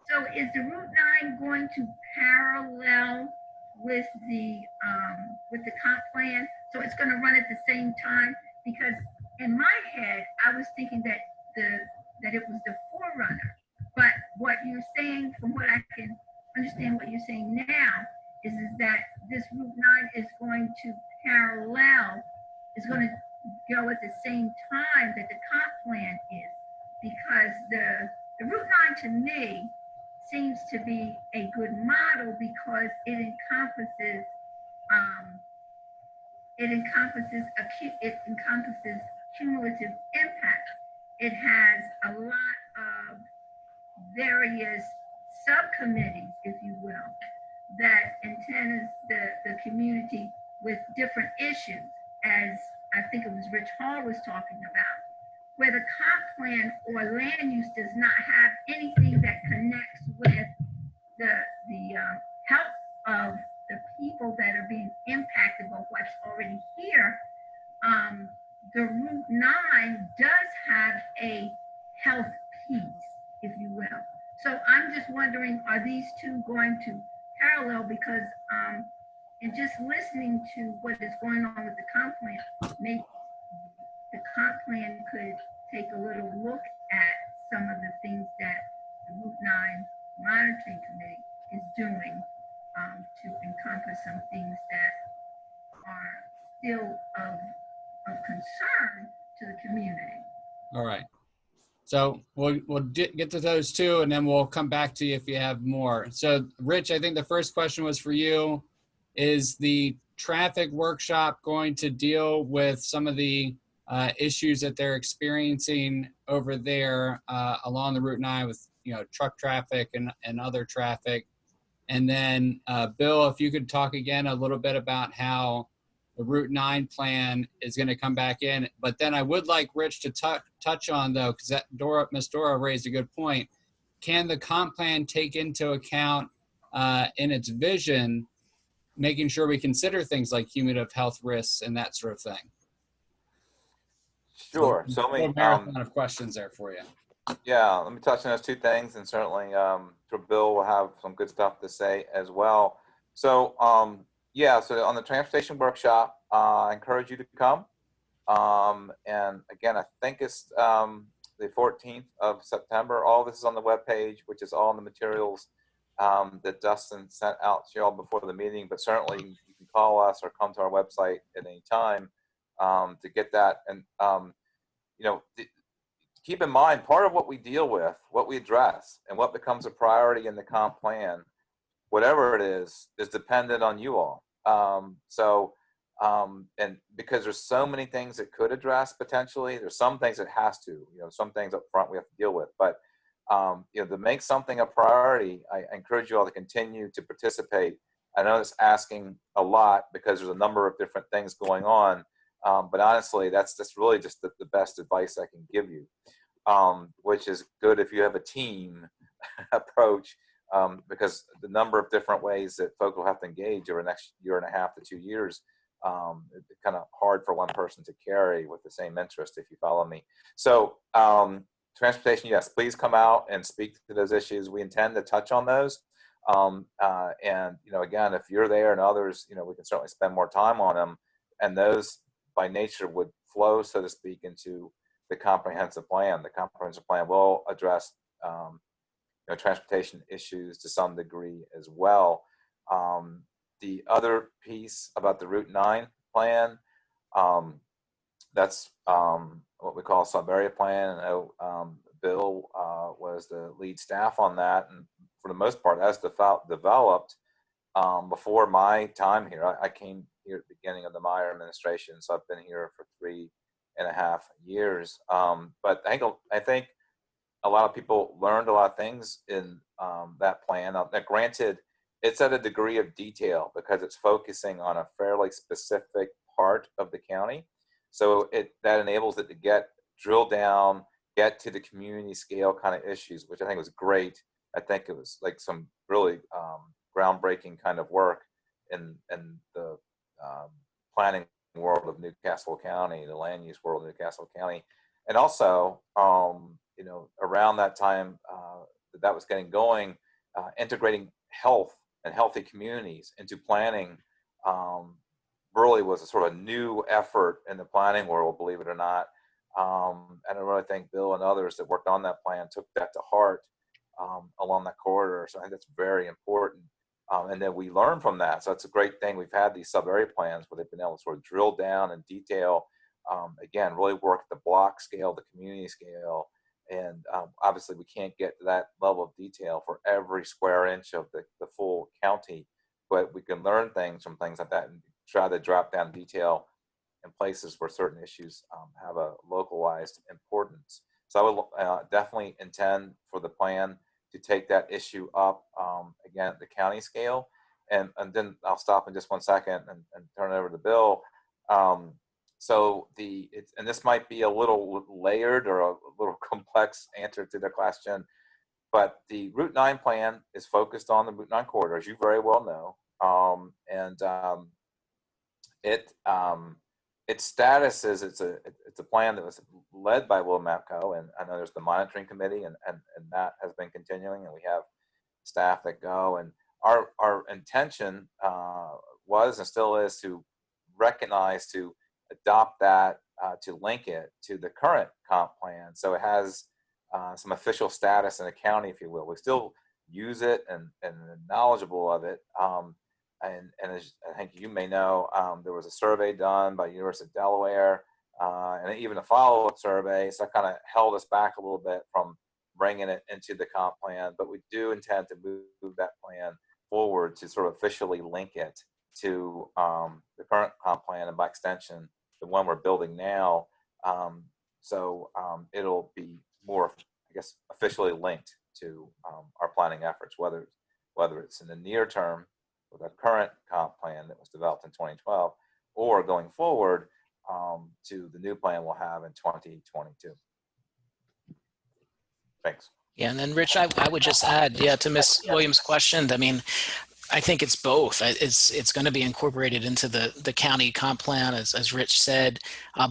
So is the Route 9 going to parallel with the comp plan? So it's going to run at the same time? Because in my head, I was thinking that it was the forerunner. But what you're saying, from what I can understand what you're saying now, is that this Route 9 is going to parallel, is going to go at the same time that the comp plan is. Because the Route 9 to me seems to be a good model because it encompasses cumulative impact. It has a lot of various subcommittees, if you will, that antennas the community with different issues, as I think it was Rich Hall was talking about, where the comp plan or land use does not have anything that connects with the health of the people that are being impacted by what's already here. The Route 9 does have a health piece, if you will. So I'm just wondering, are these two going to parallel? Because in just listening to what is going on with the comp plan, maybe the comp plan could take a little look at some of the things that the Route 9 Monitoring Committee is doing to encompass some things that are still of concern to the community. All right. So we'll get to those two, and then we'll come back to you if you have more. So, Rich, I think the first question was for you. Is the traffic workshop going to deal with some of the issues that they're experiencing over there along the Route 9 with, you know, truck traffic and other traffic? And then, Bill, if you could talk again a little bit about how the Route 9 plan is going to come back in. But then I would like Rich to touch on, though, because Miss Dora raised a good point. Can the comp plan take into account in its vision, making sure we consider things like cumulative health risks and that sort of thing? Sure. So So let a me, marathon of questions there for you. yeah, let me touch on those two things, and certainly Bill will have some good stuff to say as well. So yeah, so on the transportation workshop, I encourage you to come. And again, I think it's the 14th of September. All this is on the webpage, which is all in the materials that Dustin sent out to you all before the meeting. But certainly you can call us or come to our website at any time to get that. And you know, keep in mind, part of what we deal with, what we address, and what becomes a priority in the comp plan, whatever it is dependent on you all. And because there's so many things it could address potentially, there's some things it has to, you know, some things up front we have to deal with. But you know, to make something a priority, I encourage you all to continue to participate. I know it's asking a lot because there's a number of different things going on. But honestly, that's really just the best advice I can give you, which is good if you have a team approach, because the number of different ways that folks will have to engage over the next year and a half to 2 years, it's kind of hard for one person to carry with the same interest, if you follow me. So transportation, yes, please come out and speak to those issues. We intend to touch on those. And, you know, again, if you're there and others, you know, we can certainly spend more time on them. And those by nature would flow, so to speak, into the comprehensive plan. The comprehensive plan will address you know, transportation issues to some degree as well. The other piece about the Route 9 plan, that's what we call a sub-area plan. I know Bill was the lead staff on that, and for the most part, as developed before my time here. I came here at the beginning of the Meyer administration, so I've been here for 3.5 years. But I think a lot of people learned a lot of things in that plan. Now, granted, it's at a degree of detail because it's focusing on a fairly specific part of the county. So that enables it to get drill down, get to the community scale kind of issues, which I think was great. I think it was like some really groundbreaking kind of work in the planning world of Newcastle County, the land use world of Newcastle County. And also, you know, around that time that was getting going, integrating health and healthy communities into planning really was a sort of new effort in the planning world, believe it or not. And I really think Bill and others that worked on that plan took that to heart along that corridor. So I think that's very important. And then we learn from that. So that's a great thing. We've had these sub-area plans where they've been able to sort of drill down and detail, again, really work at the block scale, the community scale. And obviously we can't get to that level of detail for every square inch of the full county, but we can learn things from things like that and try to drop down detail in places where certain issues have a localized importance. So I would definitely intend for the plan to take that issue up again at the county scale. And then I'll stop in just 1 second and turn it over to Bill. So and this might be a little layered or a little complex answer to the question, but the Route 9 plan is focused on the Route 9 corridor, as you very well know. Its status is it's a plan that was led by Will Mapco, and I know there's the monitoring committee, and that has been continuing, and we have staff that go. And our intention was and still is to recognize, to adopt that, to link it to the current comp plan, so it has some official status in the county, if you will. We still use it and knowledgeable of it. And as I think you may know, there was a survey done by University of Delaware, and even a follow-up survey. So that kind of held us back a little bit from bringing it into the comp plan. But we do intend to move that plan forward to sort of officially link it to the current comp plan, and by extension, the one we're building now. So it'll be more, I guess, officially linked to our planning efforts, whether it's in the near term with our current comp plan that was developed in 2012, or going forward to the new plan we'll have in 2022. Thanks. Yeah, and then Rich, I would just add, yeah, to Ms. Williams' question. I mean, I think it's both. It's going to be incorporated into the county comp plan, as Rich said,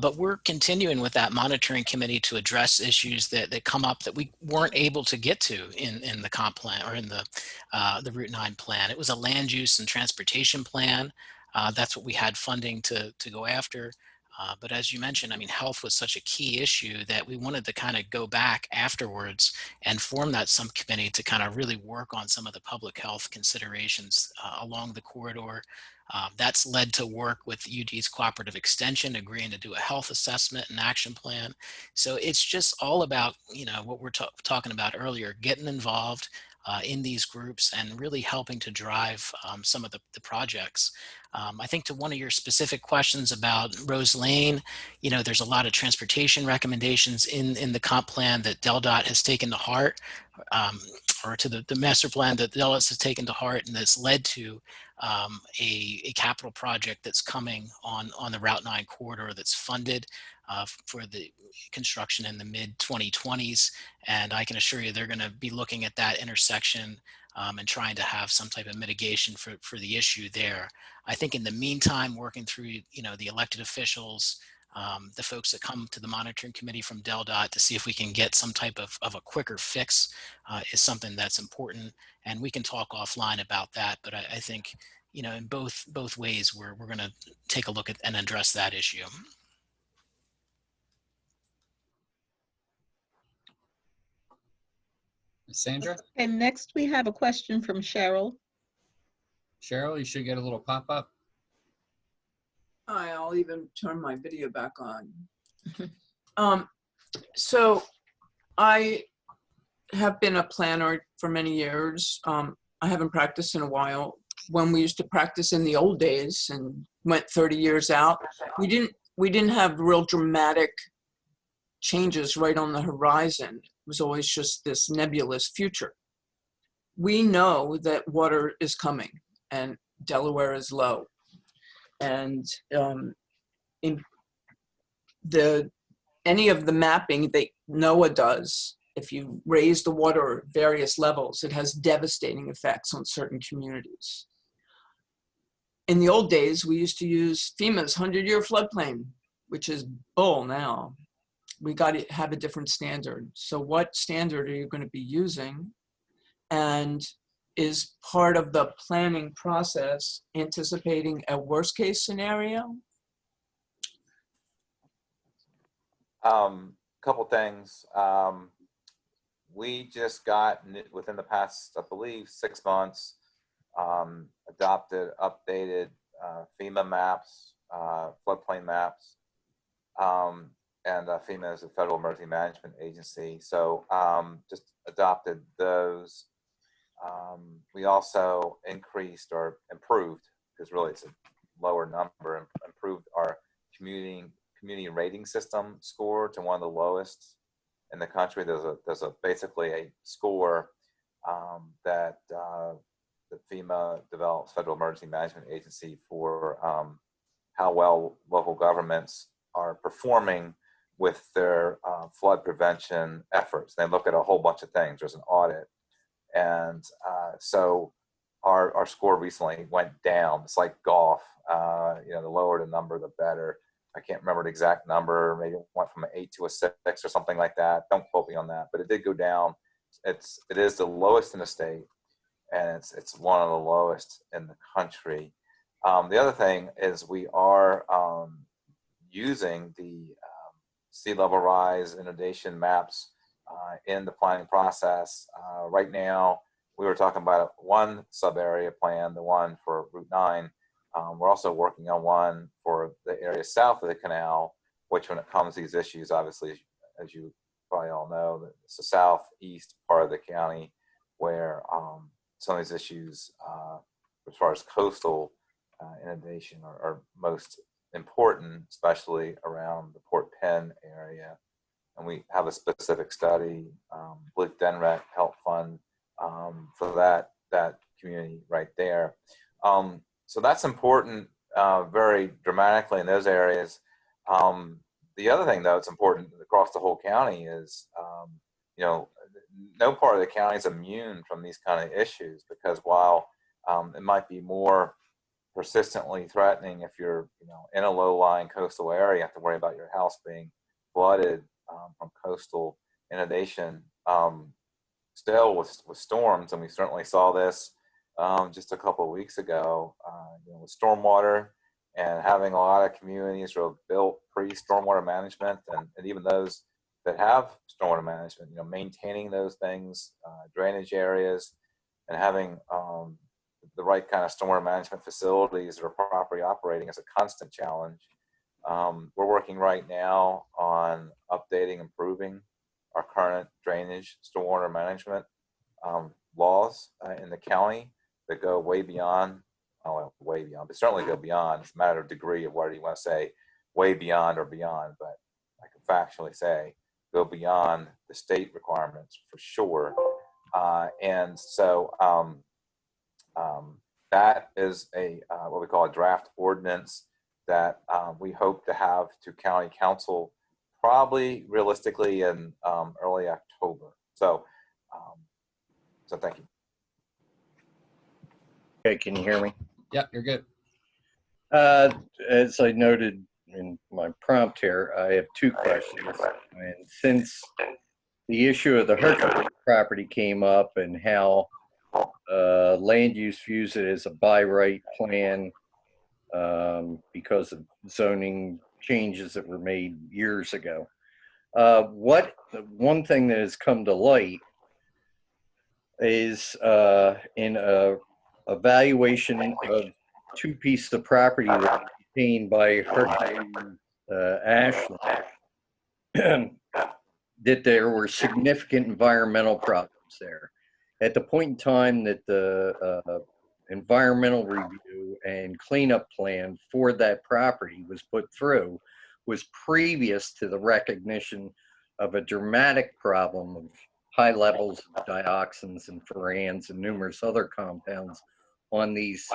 but we're continuing with that monitoring committee to address issues that come up that we weren't able to get to in the comp plan or in the Route 9 plan. It was a land use and transportation plan. That's what we had funding to go after. But as you mentioned, I mean, health was such a key issue that we wanted to kind of go back afterwards and form that subcommittee to kind of really work on some of the public health considerations along the corridor. That's led to work with UD's cooperative extension, agreeing to do a health assessment and action plan. So it's just all about, you know, what we're talking about earlier, getting involved in these groups and really helping to drive some of the projects. I think to one of your specific questions about Rose Lane, you know, there's a lot of transportation recommendations in the comp plan that DelDOT has taken to heart, or to the master plan that DelDOT has taken to heart, and that's led to a capital project that's coming on the Route 9 corridor that's funded for the construction in the mid 2020s. And I can assure you they're going to be looking at that intersection and trying to have some type of mitigation for the issue there. I think in the meantime, working through, you know, the elected officials, the folks that come to the monitoring committee from DelDOT to see if we can get some type of a quicker fix is something that's important. And we can talk offline about that. But I think, you know, in both ways, we're going to take a look at and address that issue. Sandra? And next we have a question from Cheryl. Cheryl, you should get a little pop-up. Hi, I'll even turn my video back on. So I have been a planner for many years. I haven't practiced in a while. When we used to practice in the old days and went 30 years out, we didn't have real dramatic changes right on the horizon. It was always just this nebulous future. We know that water is coming and Delaware is low. And in any of the mapping that NOAA does, if you raise the water at various levels, it has devastating effects on certain communities. In the old days, we used to use FEMA's 100-year floodplain, which is bull now. We got to have a different standard. So what standard are you going to be using? And is part of the planning process anticipating a worst case scenario? Couple things. We just got, within the past, I believe, 6 months, adopted, updated FEMA maps, floodplain maps. And FEMA is a Federal Emergency Management Agency. So just adopted those. We also increased or improved, because really it's a lower number, improved our community rating system score to one of the lowest in the country. There's basically a score that FEMA develops, Federal Emergency Management Agency, for how well local governments are performing with their flood prevention efforts. They look at a whole bunch of things. There's an audit. And so our score recently went down. It's like golf. You know, the lower the number, the better. I can't remember the exact number. Maybe it went from an 8 to a 6 or something like that. Don't quote me on that, but it did go down. It is the lowest in the state, and it's one of the lowest in the country. The other thing is we are using the sea level rise inundation maps in the planning process. Right now, we were talking about one sub-area plan, the one for Route 9. We're also working on one for the area south of the canal, which when it comes to these issues, obviously, as you probably all know, it's the southeast part of the county where some of these issues, as far as coastal inundation, are most important, especially around the Port Penn area. And we have a specific study, Blue Denrec Help Fund, for that community right there. So that's important very dramatically in those areas. The other thing, though, it's important across the whole county is, you know, no part of the county is immune from these kind of issues, because while It might be more persistently threatening if you're, in a low-lying coastal area. You have to worry about your house being flooded from coastal inundation. Still with storms, and we certainly saw this just a couple of weeks ago, with stormwater, and having a lot of communities were built pre-stormwater management, and even those that have stormwater management, maintaining those things, drainage areas, and having the right kind of stormwater management facilities that are properly operating is a constant challenge. We're working right now on updating, improving our current drainage stormwater management laws in the county that go way beyond, but certainly go beyond. It's a matter of degree of whether you want to say way beyond or beyond, but I can factually say go beyond the state requirements for sure. And so that is what we call a draft ordinance that we hope to have to county council probably realistically in early October. So thank you. Okay, can you hear me? Yep, you're good. As I noted in my prompt here, I have two questions. And since the issue of the Hercules property came up and how land use views it as a by right plan because of zoning changes that were made years ago. One thing that has come to light is in a evaluation of two pieces of property that were obtained by Hercules Ashland, that there were significant environmental problems there. At the point in time that the environmental review and cleanup plan for that property was put through was previous to the recognition of a dramatic problem of high levels of dioxins and furans and numerous other compounds on these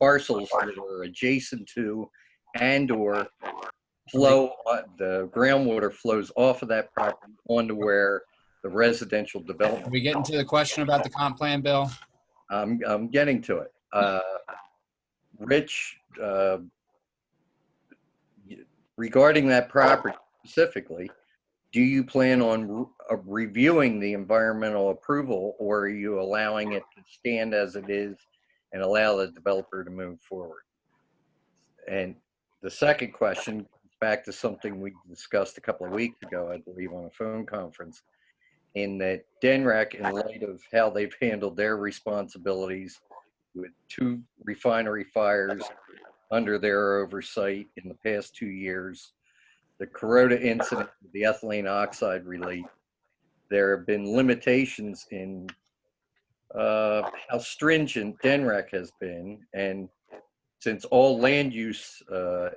parcels that are adjacent to and or flow, the groundwater flows off of that property onto where the residential development. Are we getting to the question about the comp plan, Bill? I'm getting to it. Rich, regarding that property specifically, do you plan on reviewing the environmental approval, or are you allowing it to stand as it is and allow the developer to move forward? And the second question comes back to something we discussed a couple of weeks ago, I believe, on a phone conference, in that DNREC, in light of how they've handled their responsibilities with 2 refinery fires under their oversight in the past 2 years, the Corota incident, the ethylene oxide release, there have been limitations in how stringent DNREC has been. And since all land use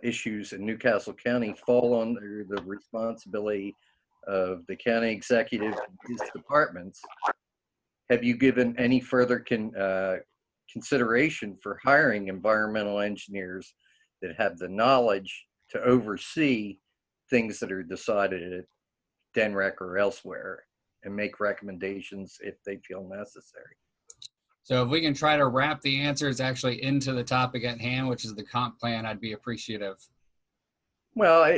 issues in Newcastle County fall under the responsibility of the county executive and his departments, have you given any further consideration for hiring environmental engineers that have the knowledge to oversee things that are decided at DNREC or elsewhere and make recommendations if they feel necessary? So if we can try to wrap the answers actually into the topic at hand, which is the comp plan, I'd be appreciative. Well,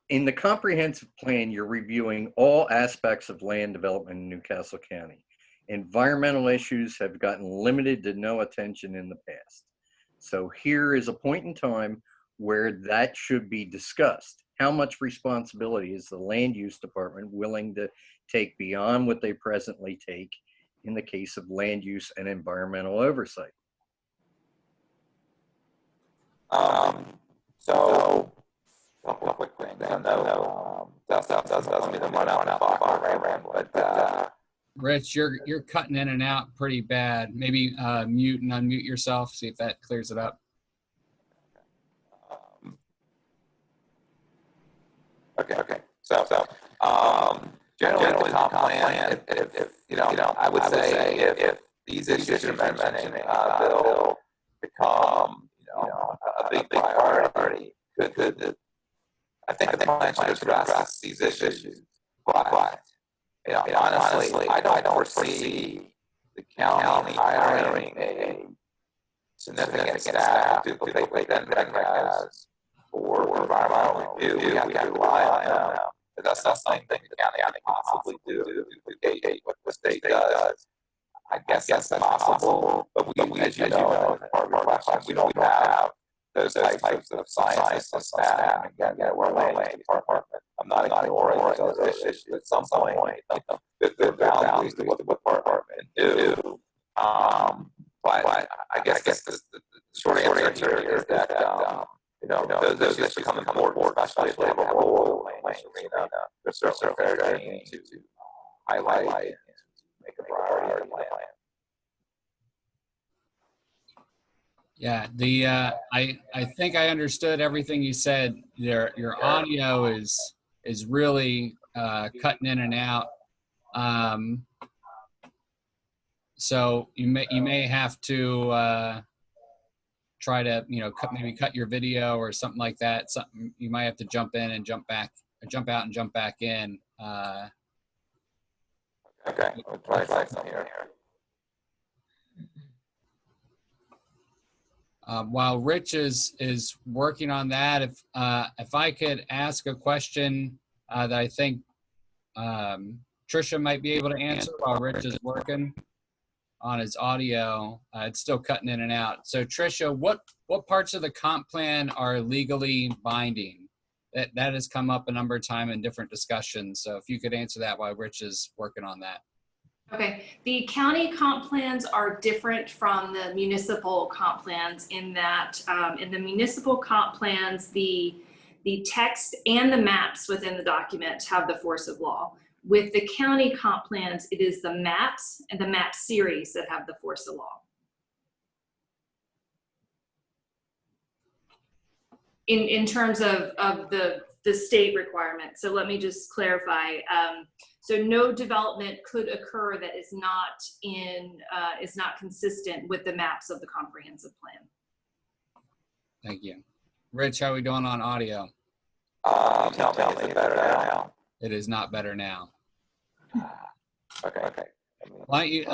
in the comprehensive plan, you're reviewing all aspects of land development in Newcastle County. Environmental issues have gotten limited to no attention in the past. So here is a point in time where that should be discussed. How much responsibility is the land use department willing to take beyond what they presently take in the case of land use and environmental oversight? So a couple of quick things. I know that's me to run out of clock, but Rich, you're cutting in and out pretty bad. Maybe mute and unmute yourself, see if that clears it up. Okay. So generally the comp plan, if I would say if these issues you're mentioning, Bill, become a big priority, could I think the plan should address these issues. But honestly, I don't foresee the county hiring a significant staff to duplicate what Denver has for environmental review. We have to rely on them. But that's not something the county can possibly do to duplicate what the state does. I guess that's possible, but we, as you know, part of our question, we don't have those types of scientists and staff. Again, we're a land department. I'm not ignoring those issues. At some point, there are boundaries to what the department do. But I guess the short answer here is that those issues become important, especially if they have a role in the land arena. There's certainly a fair need to highlight and make a priority of the plan. Yeah, I think I understood everything you said. Your audio is really cutting in and out. So you may have to try to maybe cut your video or something like that. Something you might have to jump in and jump back, or jump out and jump back in. Okay, we'll try something here. While Rich is working on that, if I could ask a question that I think Tricia might be able to answer while Rich is working on his audio, it's still cutting in and out. So Tricia, what parts of the comp plan are legally binding? That has come up a number of times in different discussions. So if you could answer that while Rich is working on that. Okay, the county comp plans are different from the municipal comp plans in that in the municipal comp plans, the text and the maps within the document have the force of law. With the county comp plans, it is the maps and the map series that have the force of law. In terms of the state requirement. So let me just clarify. So no development could occur that is not consistent with the maps of the comprehensive plan. Thank you. Rich, how are we doing on audio? Tell me, is it better now? It is not better now. Okay. Why don't you,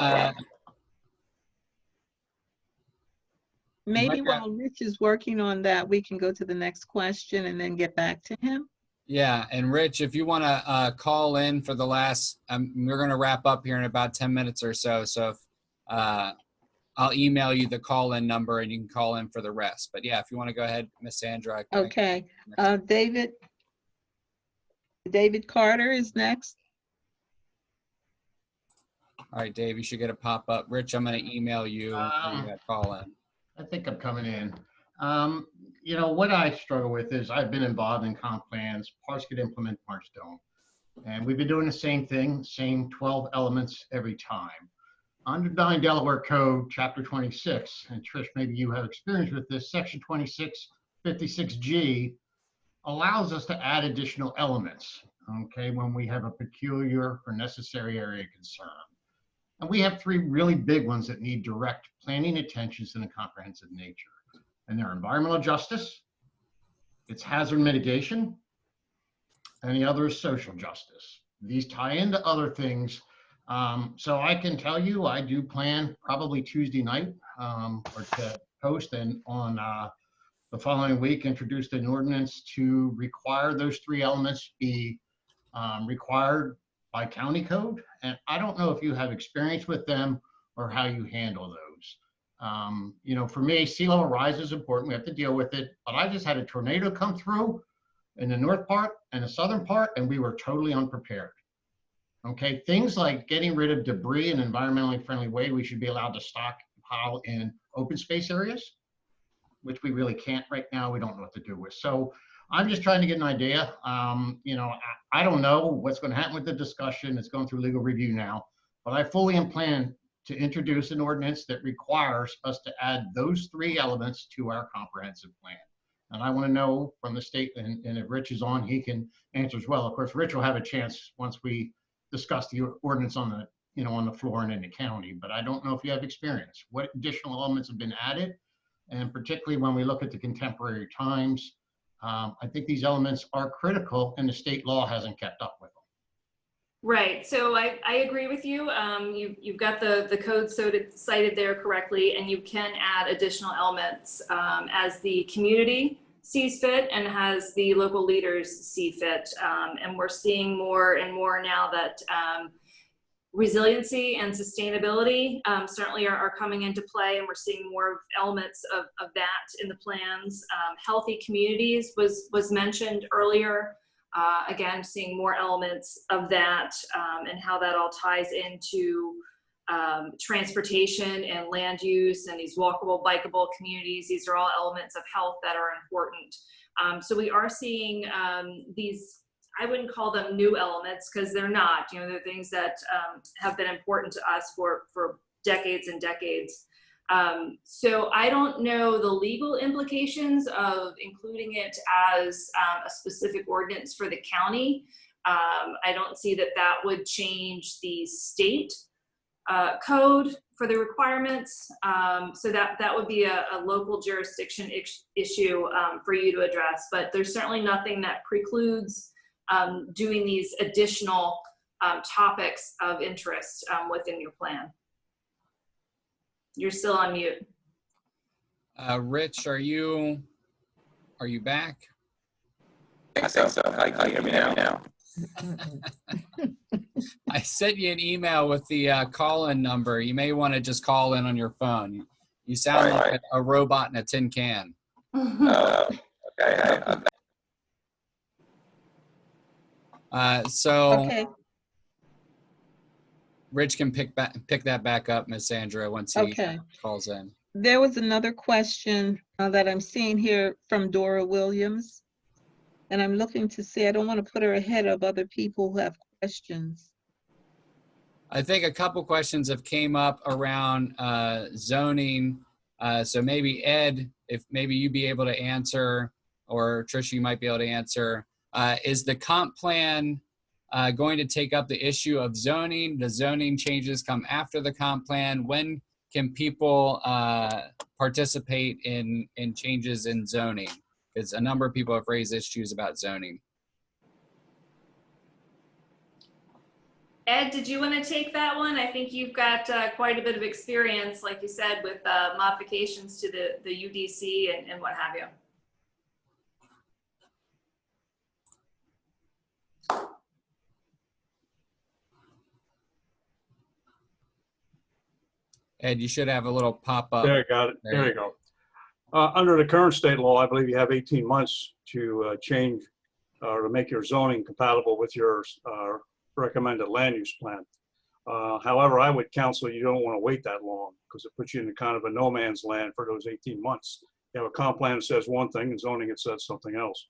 maybe while Rich is working on that, we can go to the next question and then get back to him. Yeah, and Rich, if you want to call in for the last, we're going to wrap up here in about 10 minutes or so. So if, I'll email you the call-in number and you can call in for the rest. But yeah, if you want to go ahead, Miss Sandra. Okay, David Carter is next. All right, Dave, you should get a pop-up. Rich, I'm going to email you call in. I think I'm coming in. What I struggle with is I've been involved in comp plans. Parts get implemented, parts don't. And we've been doing the same thing, same 12 elements every time. Under Delaware Code, Chapter 26, and Trish, maybe you have experience with this, Section 2656G allows us to add additional elements, okay, when we have a peculiar or necessary area of concern. And we have three really big ones that need direct planning attentions in a comprehensive nature. And they're environmental justice, it's hazard mitigation, and the other is social justice. These tie into other things. So I can tell you, I do plan probably Tuesday night or to post and on the following week, introduced an ordinance to require those three elements be required by county code. And I don't know if you have experience with them or how you handle those. For me, sea level rise is important. We have to deal with it. But I just had a tornado come through in the north part and the southern part, and we were totally unprepared. Okay, things like getting rid of debris in an environmentally friendly way, we should be allowed to stockpile in open space areas, which we really can't right now. We don't know what to do with. So I'm just trying to get an idea. I don't know what's going to happen with the discussion. It's going through legal review now, but I fully plan to introduce an ordinance that requires us to add those three elements to our comprehensive plan. And I want to know from the state, and if Rich is on, he can answer as well. Of course, Rich will have a chance once we discuss the ordinance on the, on the floor and in the county, but I don't know if you have experience. What additional elements have been added? And particularly when we look at the contemporary times, I think these elements are critical and the state law hasn't kept up with them. Right. So I agree with you. You've got the code cited there correctly, and you can add additional elements as the community sees fit and as the local leaders see fit. And we're seeing more and more now that resiliency and sustainability certainly are coming into play, and we're seeing more elements of that in the plans. Healthy communities was mentioned earlier. Again, seeing more elements of that and how that all ties into transportation and land use and these walkable, bikeable communities. These are all elements of health that are important. So we are seeing these, I wouldn't call them new elements because they're not, you know, they're things that have been important to us for decades and decades. So I don't know the legal implications of including it as a specific ordinance for the county. I don't see that that would change the state code for the requirements. So that would be a local jurisdiction issue for you to address, but there's certainly nothing that precludes doing these additional topics of interest within your plan. You're still on mute. Rich, are you back? I think so. Can you hear me now? I sent you an email with the call-in number. You may want to just call in on your phone. You sound like a robot in a tin can. Okay. So Okay. Rich can pick that back up, Miss Sandra, once he calls in. There was another question that I'm seeing here from Dora Williams, and I'm looking to see, I don't want to put her ahead of other people who have questions. I think a couple questions have came up around zoning. So maybe Ed, if maybe you'd be able to answer, or Tricia, you might be able to answer. Is the comp plan going to take up the issue of zoning? The zoning changes come after the comp plan. When can people participate in changes in zoning? Because a number of people have raised issues about zoning. Ed, did you want to take that one? I think you've got quite a bit of experience, like you said, with modifications to the UDC and what have you. Ed, you should have a little pop-up. There, got it. There you go. Under the current state law, I believe you have 18 months to change or to make your zoning compatible with your recommended land use plan. However, I would counsel you don't want to wait that long because it puts you in kind of a no man's land for those 18 months. You have a comp plan that says one thing and zoning it says something else.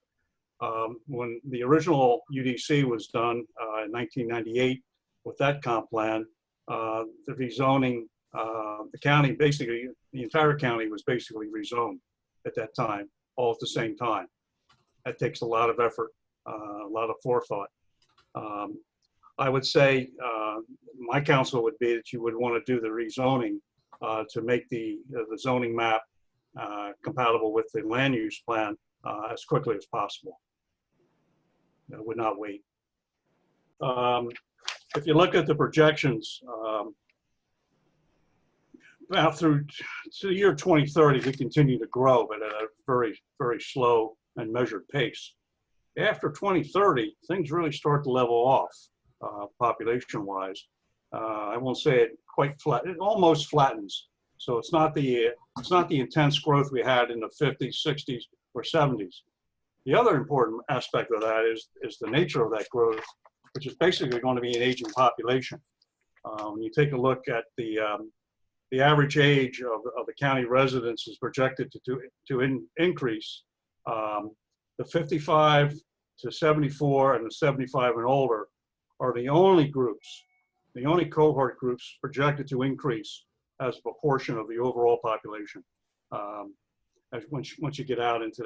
When the original UDC was done in 1998 with that comp plan, the rezoning, the county, basically, the entire county was basically rezoned at that time, all at the same time. That takes a lot of effort, a lot of forethought. I would say my counsel would be that you would want to do the rezoning to make the zoning map compatible with the land use plan as quickly as possible. I would not wait. If you look at the projections, about through to the year 2030, we continue to grow, but at a very, very slow and measured pace. After 2030, things really start to level off population-wise. I won't say it quite flat; it almost flattens. So it's not the intense growth we had in the 50s, 60s, or 70s. The other important aspect of that is the nature of that growth, which is basically going to be an aging population. When you take a look at the average age of the county residents is projected to increase. The 55 to 74 and the 75 and older are the only groups, the only cohort groups projected to increase as a proportion of the overall population once you get out into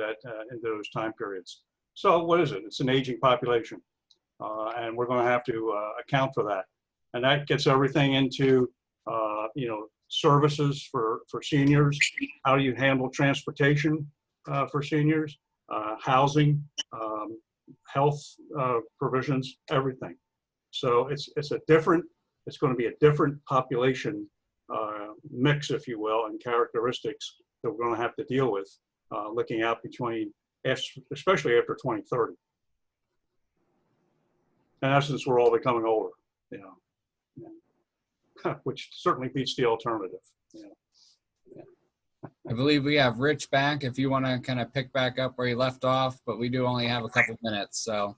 into those time periods. So what is it? It's an aging population, and we're going to have to account for that, and that gets everything into services for seniors. How do you handle transportation for seniors? Housing, health provisions, everything. So it's going to be a different population mix, if you will, and characteristics that we're going to have to deal with looking out especially after 2030. In essence, we're all becoming older, you know, which certainly beats the alternative. You know. I believe we have Rich back if you want to kind of pick back up where you left off, but we do only have a couple minutes, so.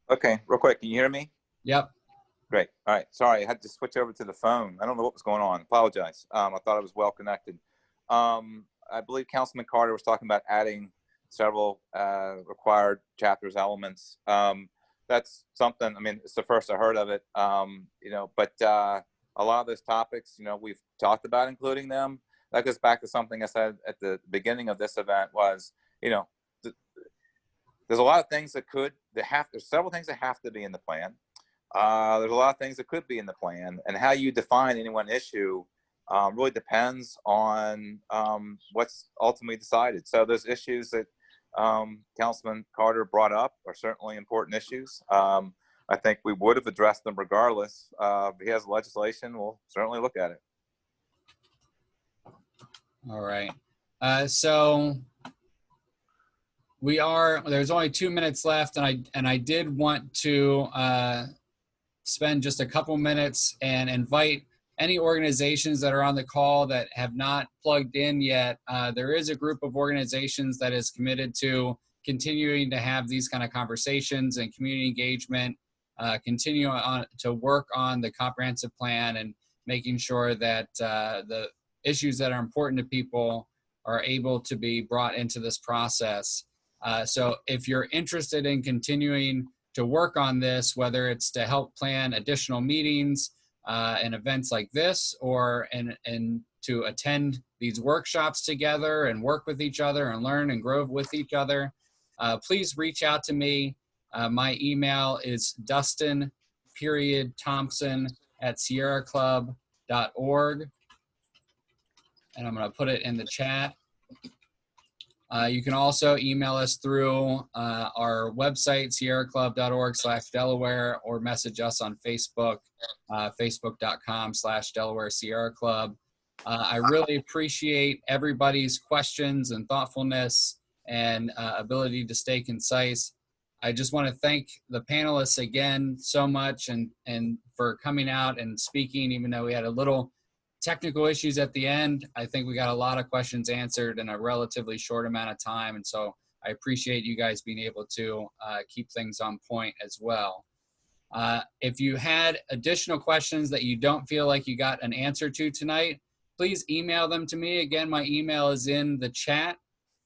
Okay, real quick, can you hear me? Yep. Great. All right. Sorry, I had to switch over to the phone. I don't know what was going on. Apologize. I thought I was well connected. I believe Councilman Carter was talking about adding several required chapters elements. That's something, I mean, it's the first I heard of it, you know, but a lot of those topics, you know, we've talked about including them. That goes back to something I said at the beginning of this event was, you know, there's a lot of things that there's several things that have to be in the plan. There's a lot of things that could be in the plan, and how you define any one issue really depends on what's ultimately decided. So those issues that Councilman Carter brought up are certainly important issues. I think we would have addressed them regardless. If he has legislation, we'll certainly look at it. All right. So there's only 2 minutes left, and I did want to spend just a couple minutes and invite any organizations that are on the call that have not plugged in yet. There is a group of organizations that is committed to continuing to have these kind of conversations and community engagement, continue on to work on the comprehensive plan and making sure that the issues that are important to people are able to be brought into this process. So if you're interested in continuing to work on this, whether it's to help plan additional meetings and events like this, or and to attend these workshops together and work with each other and learn and grow with each other, please reach out to me. My email is dustin.thompson@sierraclub.org. And I'm going to put it in the chat. You can also email us through our website, sierraclub.org/Delaware, or message us on Facebook, facebook.com/Delaware Sierra Club. I really appreciate everybody's questions and thoughtfulness and ability to stay concise. I just want to thank the panelists again so much and for coming out and speaking, even though we had a little technical issues at the end. I think we got a lot of questions answered in a relatively short amount of time. And so I appreciate you guys being able to keep things on point as well. If you had additional questions that you don't feel like you got an answer to tonight, please email them to me. Again, my email is in the chat.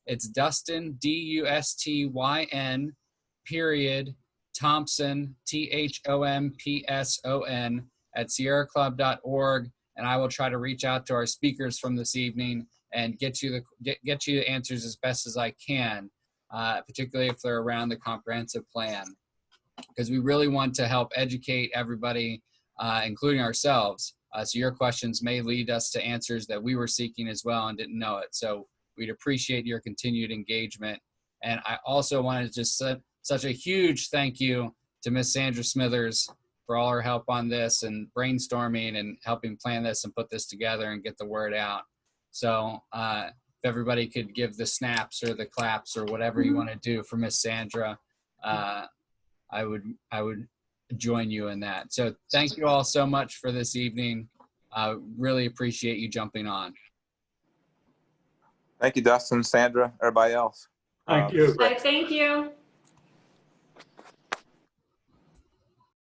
It's Dustin, DUSTYN, Thompson, THOMPSON, @sierraclub.org. And I will try to reach out to our speakers from this evening and get you the answers as best as I can, particularly if they're around the comprehensive plan, because we really want to help educate everybody, including ourselves. So your questions may lead us to answers that we were seeking as well and didn't know it. So we'd appreciate your continued engagement. And I also wanted to just say such a huge thank you to Miss Sandra Smithers for all her help on this and brainstorming and helping plan this and put this together and get the word out. So if everybody could give the snaps or the claps or whatever you want to do for Miss Sandra, I would join you in that. So thank you all so much for this evening. Really appreciate you jumping on. Thank you, Dustin, Sandra, everybody else. Thank you. Thank you.